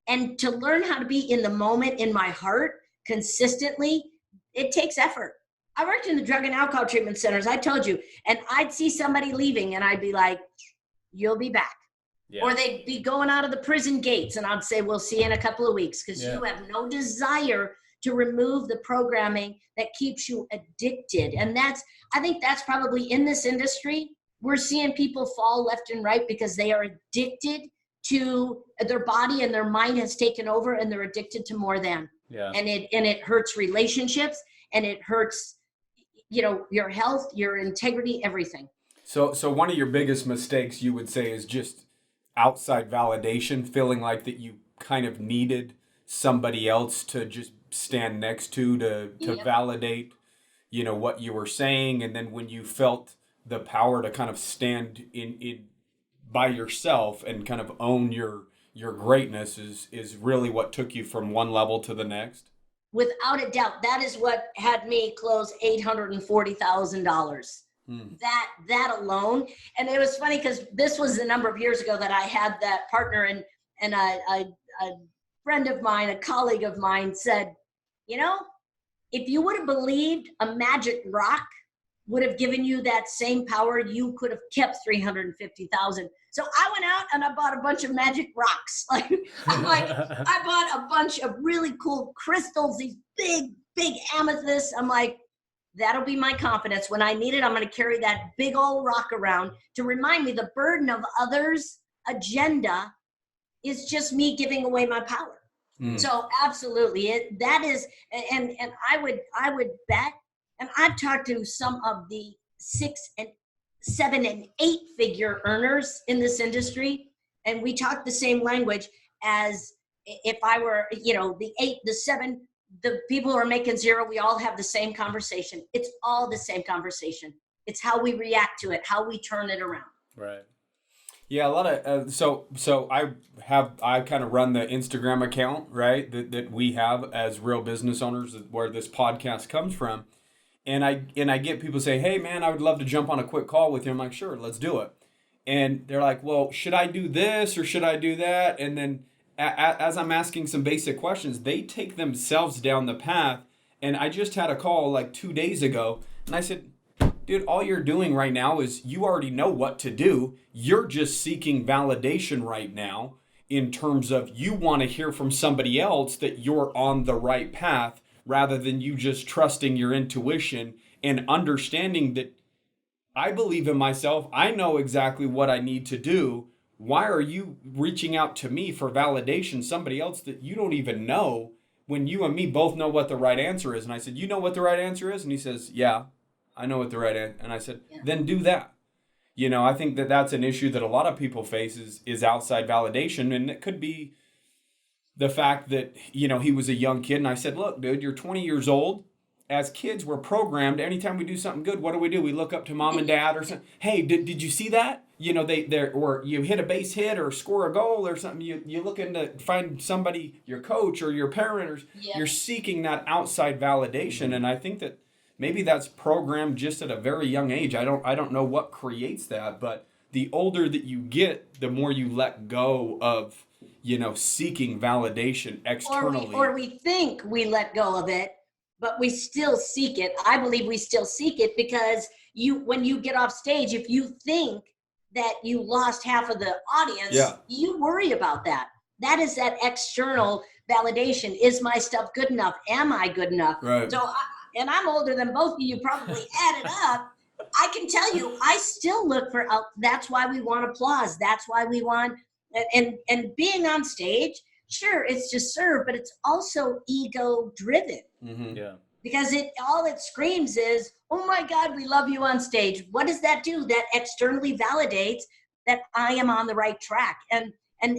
C: And to learn how to be in the moment in my heart consistently, it takes effort. I worked in the drug and alcohol treatment centers, I told you, and I'd see somebody leaving and I'd be like, you'll be back. Yeah. Or they'd be going out of the prison gates and I'd say, we'll see you in a couple of weeks, because you have no desire to remove the programming that keeps you addicted. And I think that's probably in this industry, we're seeing people fall left and right because they are addicted to their body, and their mind has taken over, and they're addicted to more than. Yeah. And it hurts relationships, and it hurts, your health, your integrity, everything.
A: So one of your biggest mistakes, you would say, is just outside validation, feeling like that you kind of needed somebody else to just stand next to validate, what you were saying. And then when you felt the power to kind of stand in by yourself and kind of own your greatness is really what took you from one level to the next.
C: Without a doubt, that is what had me close $840,000. That alone. And it was funny because this was a number of years ago that I had that partner, and a friend of mine, a colleague of mine said, if you would have believed a magic rock would have given you that same power, you could have kept 350,000. So I went out and I bought a bunch of magic rocks. I bought a bunch of really cool crystals, these big amethysts. I'm like, that'll be my confidence. When I need it, I'm going to carry that big old rock around to remind me the burden of others' agenda is just me giving away my power. So absolutely, that is, and I would bet, and I've talked to some of the 6 and 7 and 8 figure earners in this industry, and we talk the same language as if I were, the 8, the 7, the people who are making 0. We all have the same conversation. It's all the same conversation. It's how we react to it, how we turn it around.
A: Right. Yeah, a lot of so I kind of run the Instagram account, right, that we have as real business owners, where this podcast comes from, and I get people say, hey man, I would love to jump on a quick call with you. I'm like, sure, let's do it. And they're like, well, should I do this or should I do that? And then as I'm asking some basic questions, they take themselves down the path. And I just had a call like 2 days ago, and I said, dude, all you're doing right now is you already know what to do. You're just seeking validation right now in terms of you want to hear from somebody else that you're on the right path, rather than you just trusting your intuition and understanding that I believe in myself. I know exactly what I need to do. Why are you reaching out to me for validation, somebody else that you don't even know, when you and me both know what the right answer is? And I said, you know what the right answer is? And he says, yeah, I know what the right answer is. And I said, then do that. I think that that's an issue that a lot of people face is outside validation. And it could be the fact that, he was a young kid. And I said, look, dude, you're 20 years old. As kids, we're programmed. Anytime we do something good, what do? We look up to mom and dad or something. Hey, did you see that? Or you hit a base hit or score a goal or something. You're looking to find somebody, your coach or your parent, or you're seeking that outside validation. And I think that maybe that's programmed just at a very young age. I don't know what creates that, but the older that you get, the more you let go of, seeking validation externally.
C: Or we think we let go of it, but we still seek it. I believe we still seek it because when you get off stage, if you think that you lost half of the audience, you worry about that. That is that external validation. Is my stuff good enough? Am I good enough?
A: Right.
C: So, and I'm older than both of you, probably added up. I can tell you, I still look for, that's why we want applause. That's why we want, and being on stage, sure, it's to serve, but it's also ego driven.
A: Mm-hmm. Yeah.
C: Because all it screams is, oh my God, we love you on stage. What does that do? That externally validates that I am on the right track. And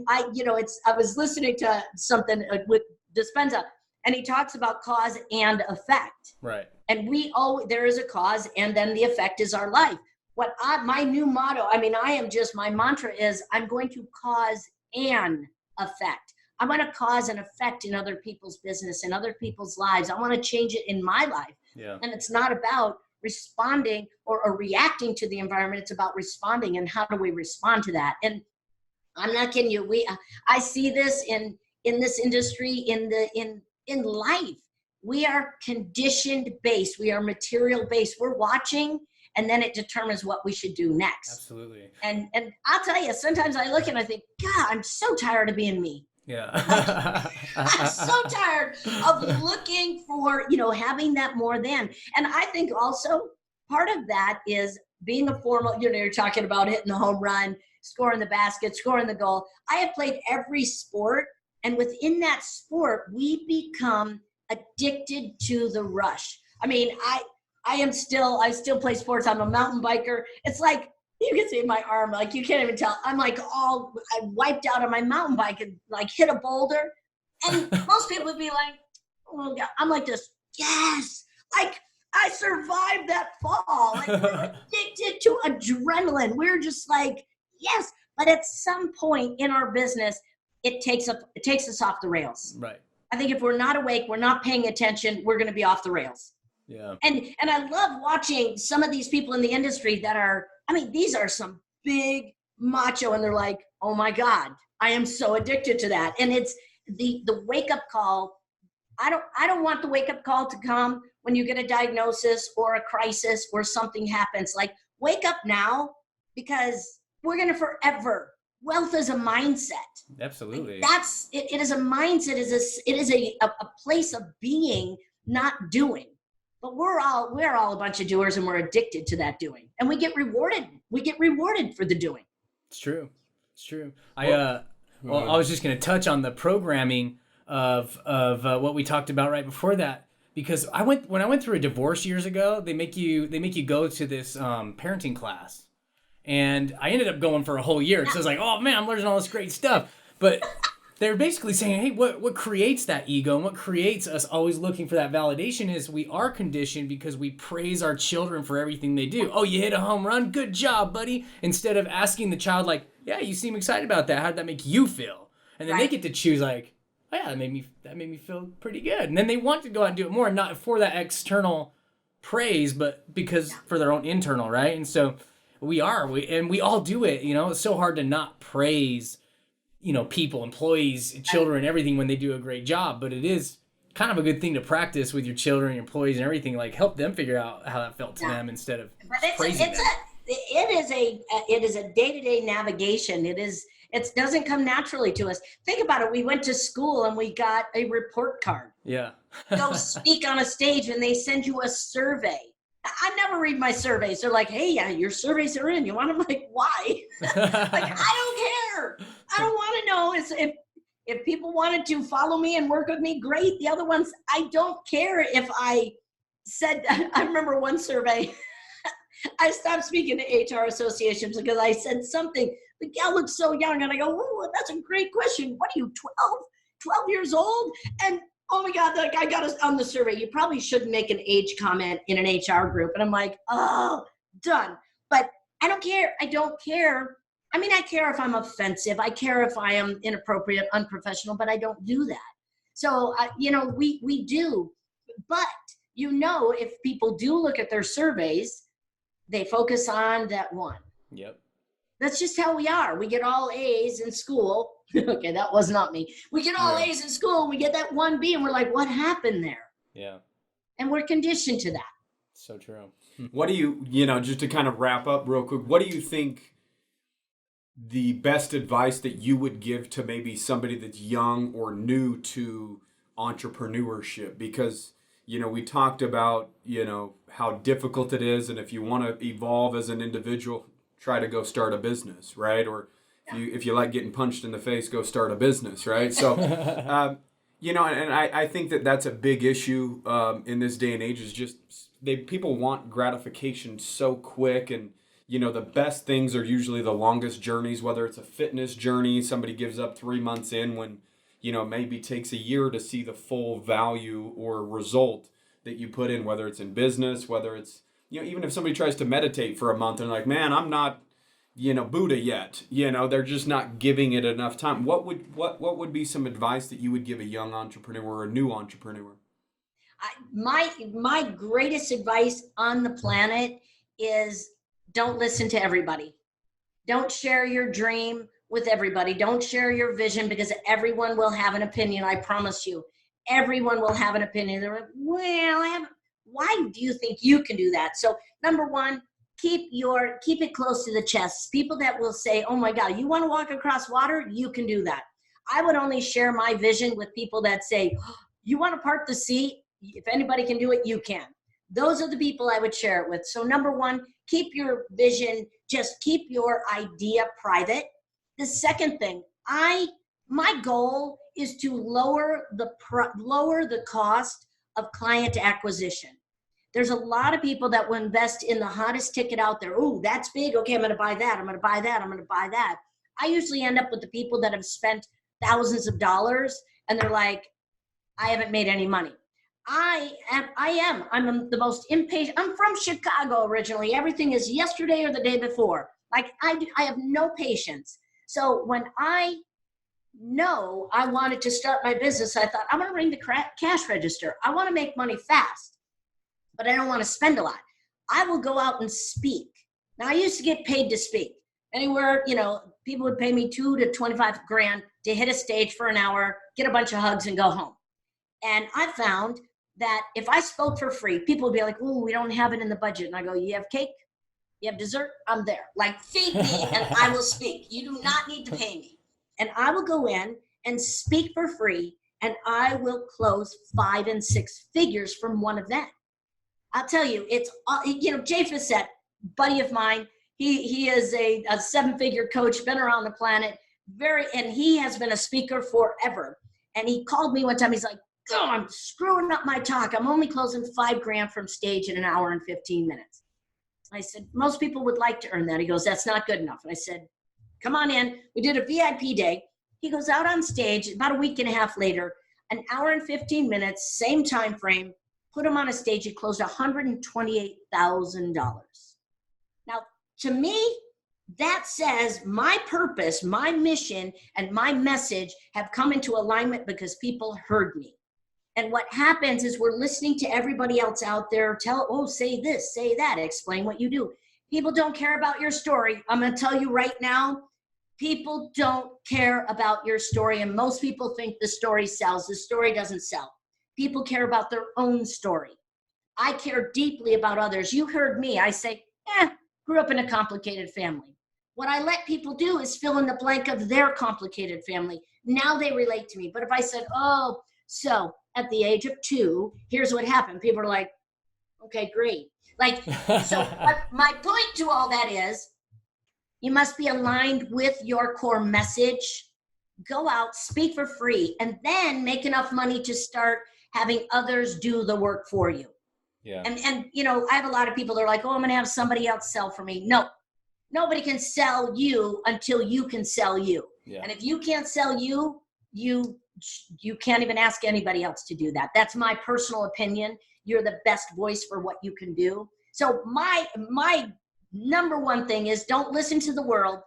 C: I was listening to something with Dispenza, and he talks about cause and effect.
B: Right.
C: And there is a cause, and then the effect is our life. My new motto, my mantra is, I'm going to cause an effect. I want to cause an effect in other people's business, in other people's lives. I want to change it in my life.
B: Yeah.
C: And it's not about responding or reacting to the environment. It's about responding, and how do we respond to that? And I'm not kidding you. I see this in this industry, in life. We are conditioned based. We are material based. We're watching, and then it determines what we should do next.
B: Absolutely.
C: And I'll tell you, sometimes I look and I think, God, I'm so tired of being me.
B: Yeah.
C: I'm so tired of looking for, having that more than. And I think also part of that is being a formal, you're talking about hitting the home run, scoring the basket, scoring the goal. I have played every sport, and within that sport, we become addicted to the rush. I still play sports. I'm a mountain biker. It's like, you can see my arm, like you can't even tell. I'm like I wiped out on my mountain bike and like hit a boulder. And most people would be like, oh God. I'm like this, yes. Like I survived that fall. Like we're addicted to adrenaline. We're just like, yes. But at some point in our business, it takes us off the rails.
B: Right.
C: I think if we're not awake, we're not paying attention, we're going to be off the rails.
B: Yeah.
C: And I love watching some of these people in the industry that are, these are some big macho, and they're like, oh my God, I am so addicted to that. And it's the wake up call. I don't want the wake up call to come when you get a diagnosis or a crisis or something happens. Like, wake up now, because we're going to forever. Wealth is a mindset.
B: Absolutely.
C: It is a mindset. It is a place of being, not doing. But we're all a bunch of doers, and we're addicted to that doing. And we get rewarded. We get rewarded for the doing.
B: It's true. It's true. I was just going to touch on the programming of what we talked about right before that, because when I went through a divorce years ago, they make you go to this parenting class, and I ended up going for a whole year. So I was like, oh man, I'm learning all this great stuff. But they're basically saying, hey, what creates that ego and what creates us always looking for that validation is we are conditioned because we praise our children for everything they do. Oh, you hit a home run, good job, buddy. Instead of asking the child, like, yeah, you seem excited about that. How did that make you feel? And then they get to choose, like, oh yeah, that made me feel pretty good. And then they want to go out and do it more, not for that external praise, but because for their own internal, right? And so we all do it. You know, it's so hard to not praise, you know, people, employees, children, everything when they do a great job. But it is kind of a good thing to practice with your children, your employees, and everything. Like, help them figure out how that felt to them instead of praising them.
C: It is a day-to-day navigation. It doesn't come naturally to us. Think about it. We went to school and we got a report card.
B: Yeah.
C: Go speak on a stage and they send you a survey. I never read my surveys. They're like, hey, yeah, your surveys are in. You want them? Like, why? Like, I don't care. I don't want to know. If people wanted to follow me and work with me, great. The other ones, I don't care if I said, I remember one survey, I stopped speaking to HR associations because I said something. The gal looks so young. And I go, oh, that's a great question. What are you, 12 years old? And oh my God, like, I got us on the survey. You probably shouldn't make an age comment in an HR group. And I'm like, oh, done. But I don't care. I don't care. I mean, I care if I'm offensive. I care if I am inappropriate, unprofessional, but I don't do that. So, you know, we do. But, you know, if people do look at their surveys, they focus on that one.
B: Yep.
C: That's just how we are. We get all A's in school. Okay, that was not me. We get all A's in school. We get that 1B, and we're like, what happened there?
B: Yeah.
C: And we're conditioned to that.
B: So true.
A: What do you know, just to kind of wrap up real quick, what do you think the best advice that you would give to maybe somebody that's young or new to entrepreneurship? Because, you know, we talked about, you know, how difficult it is. And if you want to evolve as an individual, try to go start a business, right? Or if you like getting punched in the face, go start a business, right? So, you know, and I think that that's a big issue in this day and age is just people want gratification so quick. And, you know, the best things are usually the longest journeys, whether it's a fitness journey, somebody gives up 3 months in when, you know, maybe takes a year to see the full value or result that you put in, whether it's in business, whether it's, you know, even if somebody tries to meditate for a month and like, man, I'm not, you know, Buddha yet, you know, they're just not giving it enough time. What would be some advice that you would give a young entrepreneur or a new entrepreneur?
C: My greatest advice on the planet is don't listen to everybody. Don't share your dream with everybody. Don't share your vision because everyone will have an opinion. I promise you, everyone will have an opinion. They're like, well, why do you think you can do that? So number one, keep it close to the chest. People that will say, oh my God, you want to walk across water? You can do that. I would only share my vision with people that say, oh, you want to part the sea? If anybody can do it, you can. Those are the people I would share it with. So number one, keep your vision, just keep your idea private. The second thing, my goal is to lower the cost of client acquisition. There's a lot of people that will invest in the hottest ticket out there. Oh, that's big. Okay, I'm going to buy that. I'm going to buy that. I'm going to buy that. I usually end up with the people that have spent thousands of dollars and they're like, I haven't made any money. I'm the most impatient. I'm from Chicago originally. Everything is yesterday or the day before. Like I have no patience. So when I know I wanted to start my business, I thought I'm going to ring the cash register. I want to make money fast, but I don't want to spend a lot. I will go out and speak. Now I used to get paid to speak anywhere, you know, people would pay me $2 to $25 grand to hit a stage for an hour, get a bunch of hugs and go home. And I found that if I spoke for free, people would be like, "Oh, we don't have it in the budget." And I go, "You have cake? You have dessert? I'm there. Like, feed me and I will speak. You do not need to pay me." And I will go in and speak for free, and I will close 5 and 6 figures from one event. I'll tell you, it's, Jay Fissette, buddy of mine, he is a 7-figure coach, been around the planet, and he has been a speaker forever. And he called me one time, he's like, "Oh, I'm screwing up my talk. I'm only closing $5,000 from stage in an hour and 15 minutes. I said, "Most people would like to earn that." He goes, "That's not good enough." And I said, "Come on in." We did a VIP day. He goes out on stage about a week and a half later, an hour and 15 minutes, same time frame, put him on a stage. He closed $128,000. Now, to me, that says my purpose, my mission, and my message have come into alignment because people heard me. And what happens is we're listening to everybody else out there say this, say that, explain what you do. People don't care about your story. I'm going to tell you right now, people don't care about your story. And most people think the story sells. The story doesn't sell. People care about their own story. I care deeply about others. You heard me. I say, grew up in a complicated family. What I let people do is fill in the blank of their complicated family. Now they relate to me. But if I said, so at the age of 2, here's what happened. People are like, okay, great. So my point to all that is you must be aligned with your core message. Go out, speak for free, and then make enough money to start having others do the work for you.
B: Yeah.
C: And I have a lot of people that are like, "Oh, I'm going to have somebody else sell for me." No, nobody can sell you until you can sell you.
B: Yeah.
C: And if you can't sell you can't even ask anybody else to do that. That's my personal opinion. You're the best voice for what you can do. So my number one thing is don't listen to the world.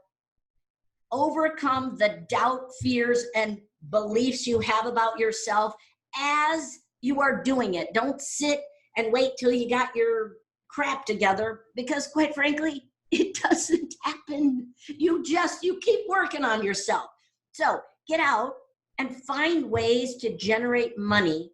C: Overcome the doubt, fears, and beliefs you have about yourself as you are doing it. Don't sit and wait till you got your crap together, because quite frankly, it doesn't happen. You keep working on yourself. So get out and find ways to generate money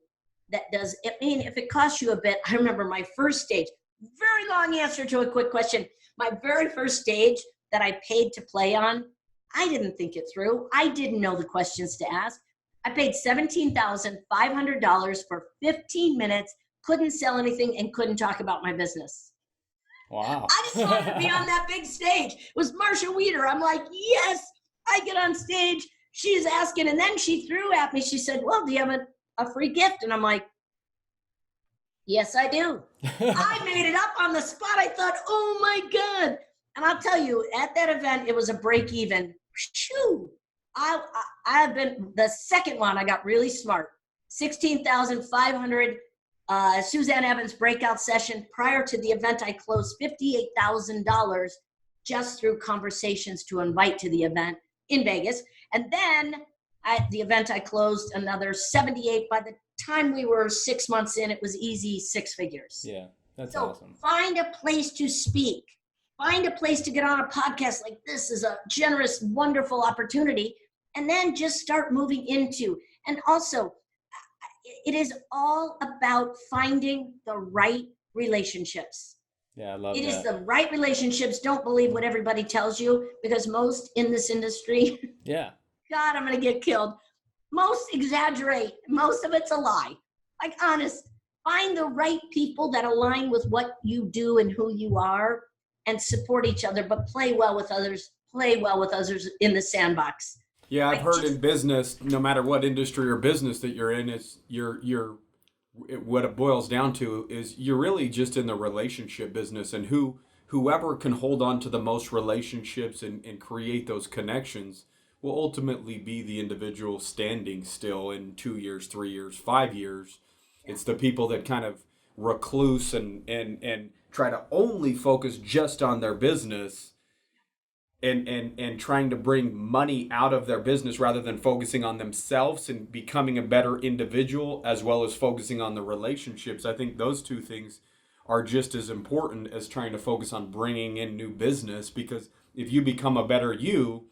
C: that does. I mean, if it costs you a bit, I remember my first stage, very long answer to a quick question. My very first stage that I paid to play on, I didn't think it through. I didn't know the questions to ask. I paid $17,500 for 15 minutes, couldn't sell anything, and couldn't talk about my business.
B: Wow.
C: I just wanted to be on that big stage. It was Marsha Weeder. I'm like, yes, I get on stage. She's asking, and then she threw at me. She said, "Well, do you have a free gift?" And I'm like, "Yes, I do." I made it up on the spot. I thought, oh my God. And I'll tell you, at that event, it was a break even. Shoo. I've been, the second one, I got really smart. 16,500, Suzanne Evans breakout session. Prior to the event, I closed $58,000 just through conversations to invite to the event in Vegas. And then at the event, I closed another 78. By the time we were 6 months in, it was easy 6 figures.
B: Yeah, that's
C: so
B: awesome.
C: Find a place to speak. Find a place to get on a podcast like this. Is a generous, wonderful opportunity. And then just start moving into. And also, it is all about finding the right relationships.
B: Yeah, I love
C: it.
B: that.
C: It is the right relationships. Don't believe what everybody tells you, because most in this industry,
B: yeah.
C: God, I'm going to get killed. Most exaggerate. Most of it's a lie. Like, honest. Find the right people that align with what you do and who you are, and support each other, but play well with others. Play well with others in the sandbox.
A: Yeah, I've heard in business, no matter what industry or business that you're in, is you're what it boils down to is you're really just in the relationship business, and whoever can hold on to the most relationships and create those connections will ultimately be the individual standing still in 2 years, 3 years, 5 years. It's the people that kind of recluse and try to only focus just on their business and trying to bring money out of their business rather than focusing on themselves and becoming a better individual, as well as focusing on the relationships. I think those two things are just as important as trying to focus on bringing in new business, because if you become a better you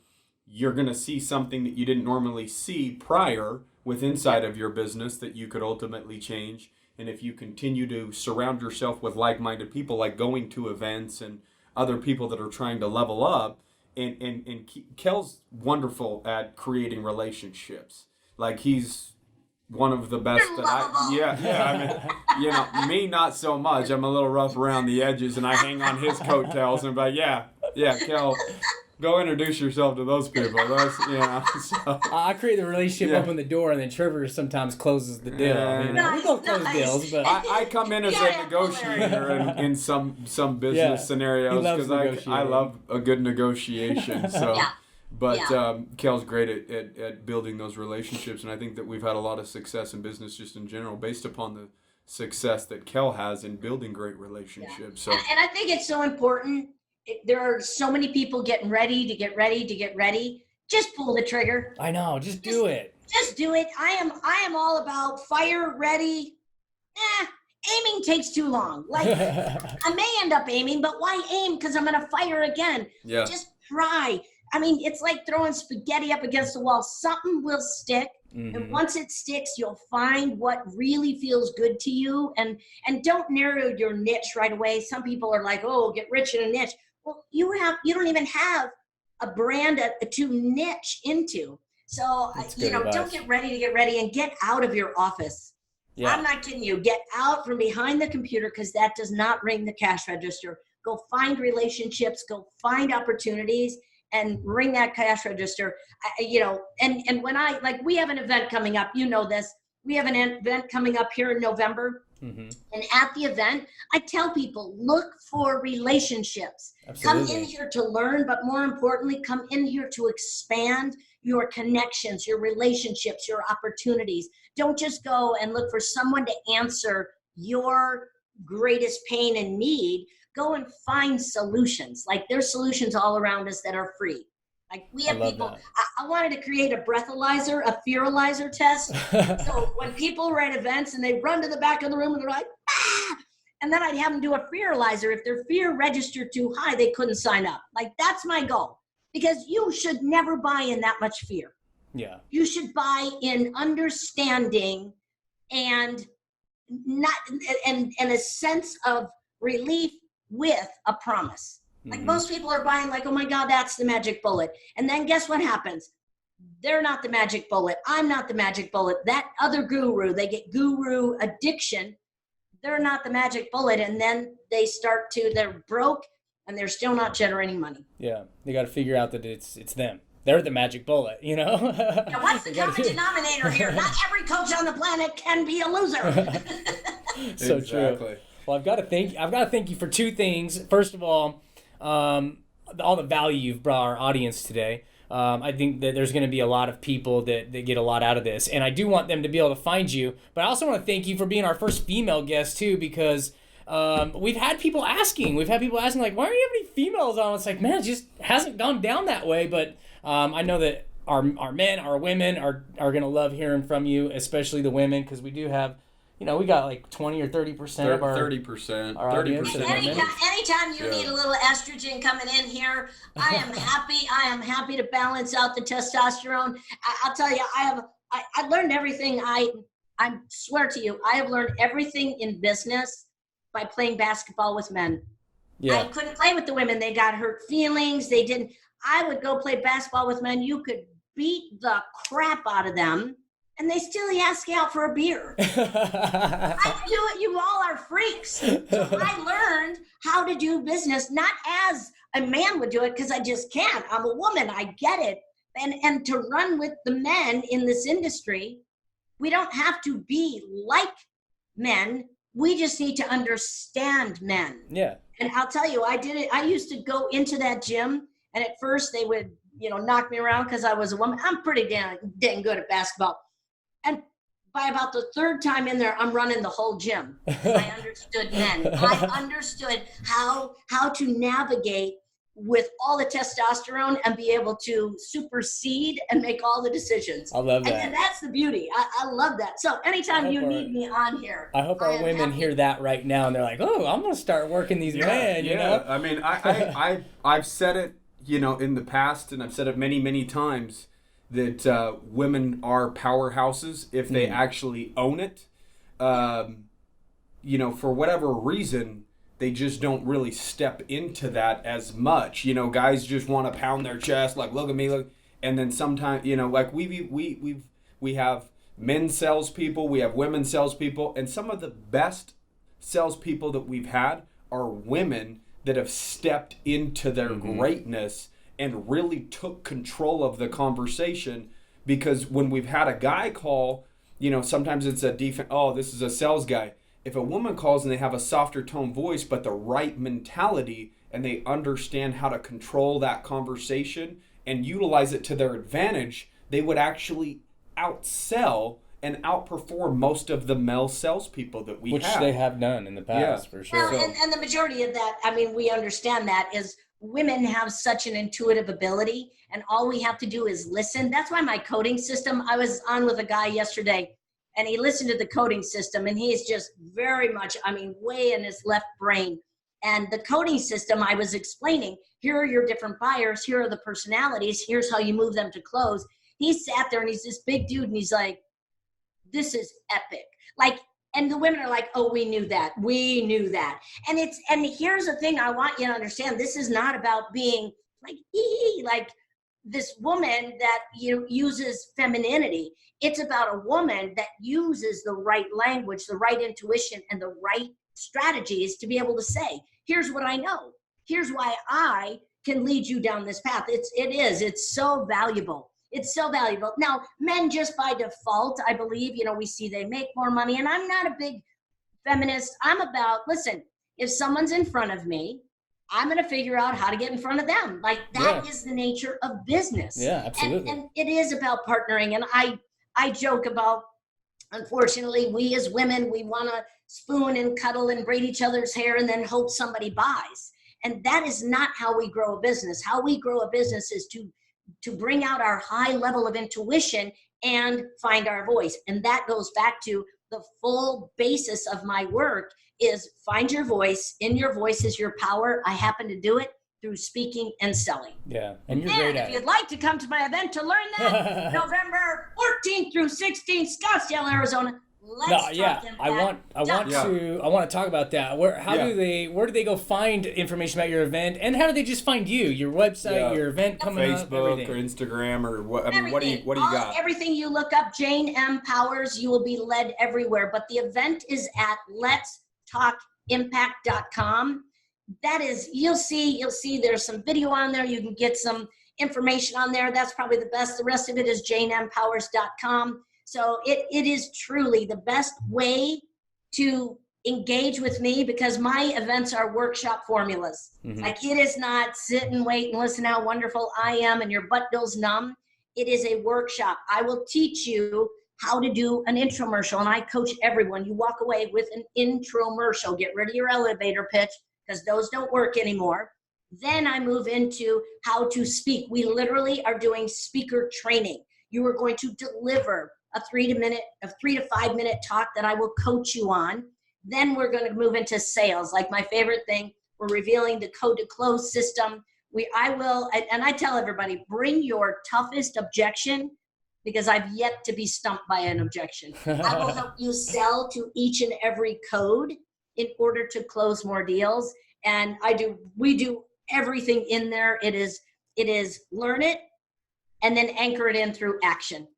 A: you're going to see something that you didn't normally see prior with inside of your business that you could ultimately change. And if you continue to surround yourself with like-minded people, like going to events and other people that are trying to level up, and Kel's wonderful at creating relationships. Like, he's one of the best that I mean, me not so much. I'm a little rough around the edges, and I hang on his coattails and be like, Kel, go introduce yourself to those people. So.
B: I create the relationship, open the door, and then Trevor sometimes closes the deal. We both close deals, but
A: I come in as a negotiator in some business scenarios because I love a good negotiation. So. But Kel's great at building those relationships, and I think that we've had a lot of success in business just in general based upon the success that Kel has in building great relationships. So,
C: and I think it's so important. There are so many people getting ready to get ready. Just pull the trigger.
B: I know, just do it.
C: Just do it. I am all about fire ready. Aiming takes too long. Like, I may end up aiming, but why aim? Because I'm going to fire again.
A: Yeah.
C: Just try. I mean, it's like throwing spaghetti up against the wall. Something will stick. Mm-hmm. And once it sticks, you'll find what really feels good to you. And don't narrow your niche right away. Some people are like, oh, get rich in a niche. Well, you don't even have a brand to niche into. So, don't get ready and get out of your office. Yeah. I'm not kidding you. Get out from behind the computer, because that does not ring the cash register. Go find relationships, go find opportunities, and ring that cash register. And when we have an event coming up, this, we have an event coming up here in November. Mm-hmm. And at the event, I tell people, look for relationships. Absolutely. Come in here to learn, but more importantly, come in here to expand your connections, your relationships, your opportunities. Don't just go and look for someone to answer your greatest pain and need. Go and find solutions. Like, there's solutions all around us that are free. Like, we have people, I wanted to create a breathalyzer, a fearalyzer test. So when people were at events and they run to the back of the room and they're like, ah! And then I'd have them do a fearalyzer. If their fear registered too high, they couldn't sign up. Like, that's my goal. Because you should never buy in that much fear.
B: Yeah. You
C: should buy in understanding and a sense of relief with a promise. Like, most people are buying like, oh my God, that's the magic bullet. And then guess what happens? They're not the magic bullet. I'm not the magic bullet. That other guru, they get guru addiction. They're not the magic bullet. And then they're broke and they're still not generating money.
B: Yeah. They got to figure out that it's them. They're the magic bullet,
C: Now, what's the common denominator here? Not every coach on the planet can be a loser.
B: So exactly. True. Well, I've got to thank you for two things. First of all the value you've brought our audience today. I think that there's going to be a lot of people that get a lot out of this, and I do want them to be able to find you. But I also want to thank you for being our first female guest too, because we've had people asking like, why don't you have any females on? It's like, man, it just hasn't gone down that way. But I know that our men, our women are going to love hearing from you, especially the women, because we do have. We got like 20 or 30% of our
A: 30%.
B: Our 30%.
C: Anytime you need a little estrogen coming in here, I am happy. I am happy to balance out the testosterone. I'll tell you, I learned everything. I swear to you, I have learned everything in business by playing basketball with men. Yeah. I couldn't play with the women. They got hurt feelings. They didn't. I would go play basketball with men. You could beat the crap out of them, and they still ask you out for a beer. You all are freaks. So I learned how to do business, not as a man would do it, because I just can't. I'm a woman. I get it. And to run with the men in this industry, we don't have to be like men. We just need to understand men.
B: Yeah.
C: And I'll tell you, I did it. I used to go into that gym, and at first they would, knock me around because I was a woman. I'm pretty dang good at basketball. And by about the third time in there, I'm running the whole gym. I understood men. I understood how to navigate with all the testosterone and be able to supersede and make all the decisions.
B: I love that.
C: And that's the beauty. I love that. So anytime you need me on here.
B: I hope our women hear that right now, and they're like, oh, I'm going to start working these men,
A: I mean, I've said it, in the past, and I've said it many, many times, that women are powerhouses if they actually own it. For whatever reason, they just don't really step into that as much. Guys just want to pound their chest, like, look at me, look. And then sometimes, like we have men salespeople, we have women salespeople, and some of the best salespeople that we've had are women that have stepped into their greatness and really took control of the conversation. Because when we've had a guy call, sometimes it's a defense. Oh, this is a sales guy. If a woman calls and they have a softer tone voice, but the right mentality, and they understand how to control that conversation and utilize it to their advantage, they would actually outsell and outperform most of the male salespeople that we have.
B: Which they have done in the past, for sure.
C: Well, and the majority of that, I mean, we understand that is women have such an intuitive ability, and all we have to do is listen. That's why my coding system, I was on with a guy yesterday, and he listened to the coding system, and he is just very much, way in his left brain. And the coding system, I was explaining, here are your different buyers, here are the personalities, here's how you move them to close. He sat there, and he's this big dude, and he's like, this is epic. And the women are like, oh, we knew that. And here's the thing I want you to understand. This is not about being like this woman that uses femininity. It's about a woman that uses the right language, the right intuition, and the right strategies to be able to say, here's what I know. Here's why I can lead you down this path. It's so valuable. It's so valuable. Now, men just by default, I believe, we see they make more money. And I'm not a big feminist. I'm about, listen, if someone's in front of me, I'm going to figure out how to get in front of them. That is the nature of business.
B: Yeah, absolutely.
C: And it is about partnering. And I joke about, unfortunately, we as women, we want to spoon and cuddle and braid each other's hair and then hope somebody buys. And that is not how we grow a business. How we grow a business is to bring out our high level of intuition and find our voice. And that goes back to the full basis of my work is find your voice. In your voice is your power. I happen to do it through speaking and selling.
B: Yeah, and you're great at it.
C: If you'd like to come to my event to learn that, November 14th through 16th, Scottsdale, Arizona.
B: I want to talk about that. Where do they go find information about your event, and how do they just find you? Your website, your event coming up,
A: Facebook or Instagram or what? I mean, what do you got?
C: Everything you look up, Jane M. Powers, you will be led everywhere. But the event is at letstalkimpact.com. That is, you'll see there's some video on there. You can get some information on there. That's probably the best. The rest of it is janempowers.com. So it is truly the best way to engage with me because my events are workshop formulas. It is not sit and wait and listen how wonderful I am and your butt goes numb. It is a workshop. I will teach you how to do an intromercial, and I coach everyone. You walk away with an intromercial. Get rid of your elevator pitch because those don't work anymore. Then I move into how to speak. We literally are doing speaker training. You are going to deliver a 3 to 5 minute talk that I will coach you on. Then we're going to move into sales. Like my favorite thing, we're revealing the code to close system. I tell everybody, bring your toughest objection because I've yet to be stumped by an objection. I will help you sell to each and every code in order to close more deals. And we do everything in there. It is learn it and then anchor it in through action.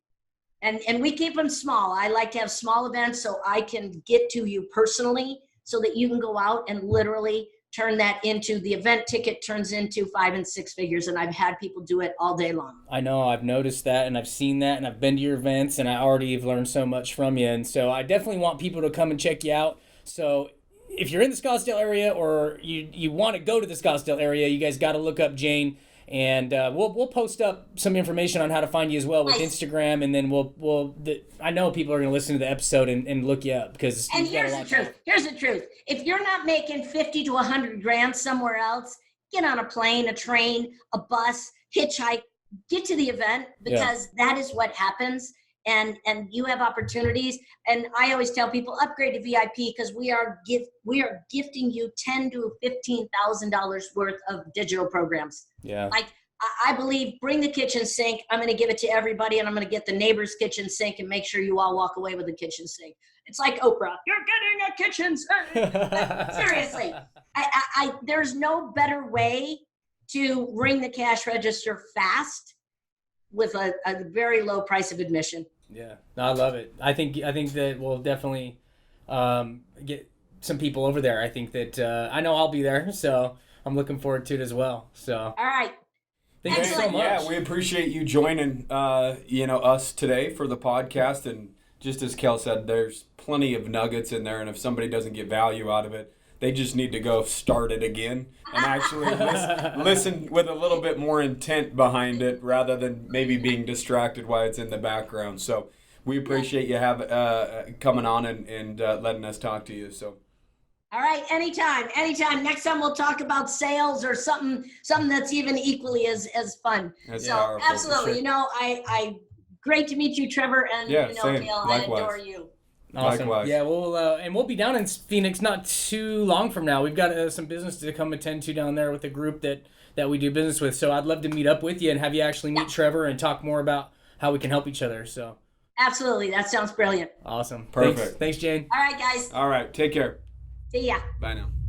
C: And we keep them small. I like to have small events so I can get to you personally so that you can go out and literally turn that into the event ticket turns into 5 and 6 figures. And I've had people do it all day long.
B: I know. I've noticed that and I've seen that and I've been to your events and I already have learned so much from you. And so I definitely want people to come and check you out. So if you're in the Scottsdale area or you want to go to the Scottsdale area, you guys got to look up Jane. And we'll post up some information on how to find you as well with Instagram, and then I know people are going to listen to the episode and look you up because.
C: And here's the truth. Here's the truth. If you're not making 50 to 100 grand somewhere else, get on a plane, a train, a bus, hitchhike, get to the event because that is what happens. And you have opportunities. And I always tell people upgrade to VIP because we are gifting you $10,000 to $15,000 worth of digital programs.
B: Yeah.
C: Like I believe bring the kitchen sink. I'm going to give it to everybody, and I'm going to get the neighbor's kitchen sink and make sure you all walk away with a kitchen sink. It's like Oprah. You're getting a kitchen sink. Seriously, there's no better way to ring the cash register fast with a very low price of admission.
B: Yeah, no, I love it. I think that we'll definitely get some people over there. I think that I know I'll be there, so I'm looking forward to it as well. So
C: all right.
B: Thank you so much.
A: Yeah, we appreciate you joining us today for the podcast. And just as Kale said, there's plenty of nuggets in there, and if somebody doesn't get value out of it, they just need to go start it again and actually listen with a little bit more intent behind it rather than maybe being distracted while it's in the background. So we appreciate you coming on and letting us talk to you. So.
C: All right, anytime. Next time we'll talk about sales or something that's even equally as fun.
A: That's
C: so
A: powerful,
C: absolutely,
A: for sure.
C: I great to meet you, Trevor, and
A: same.
C: Kale,
A: Likewise.
C: I adore you.
B: Awesome.
A: Likewise.
B: Yeah, we'll be down in Phoenix not too long from now. We've got some business to come attend to down there with a group that we do business with. So I'd love to meet up with you and have you actually meet Trevor and talk more about how we can help each other. So
C: Absolutely, that sounds brilliant.
B: awesome.
A: Perfect.
B: Thanks Jane.
C: All right, guys.
A: All right. Take care.
C: See ya.
A: Bye now.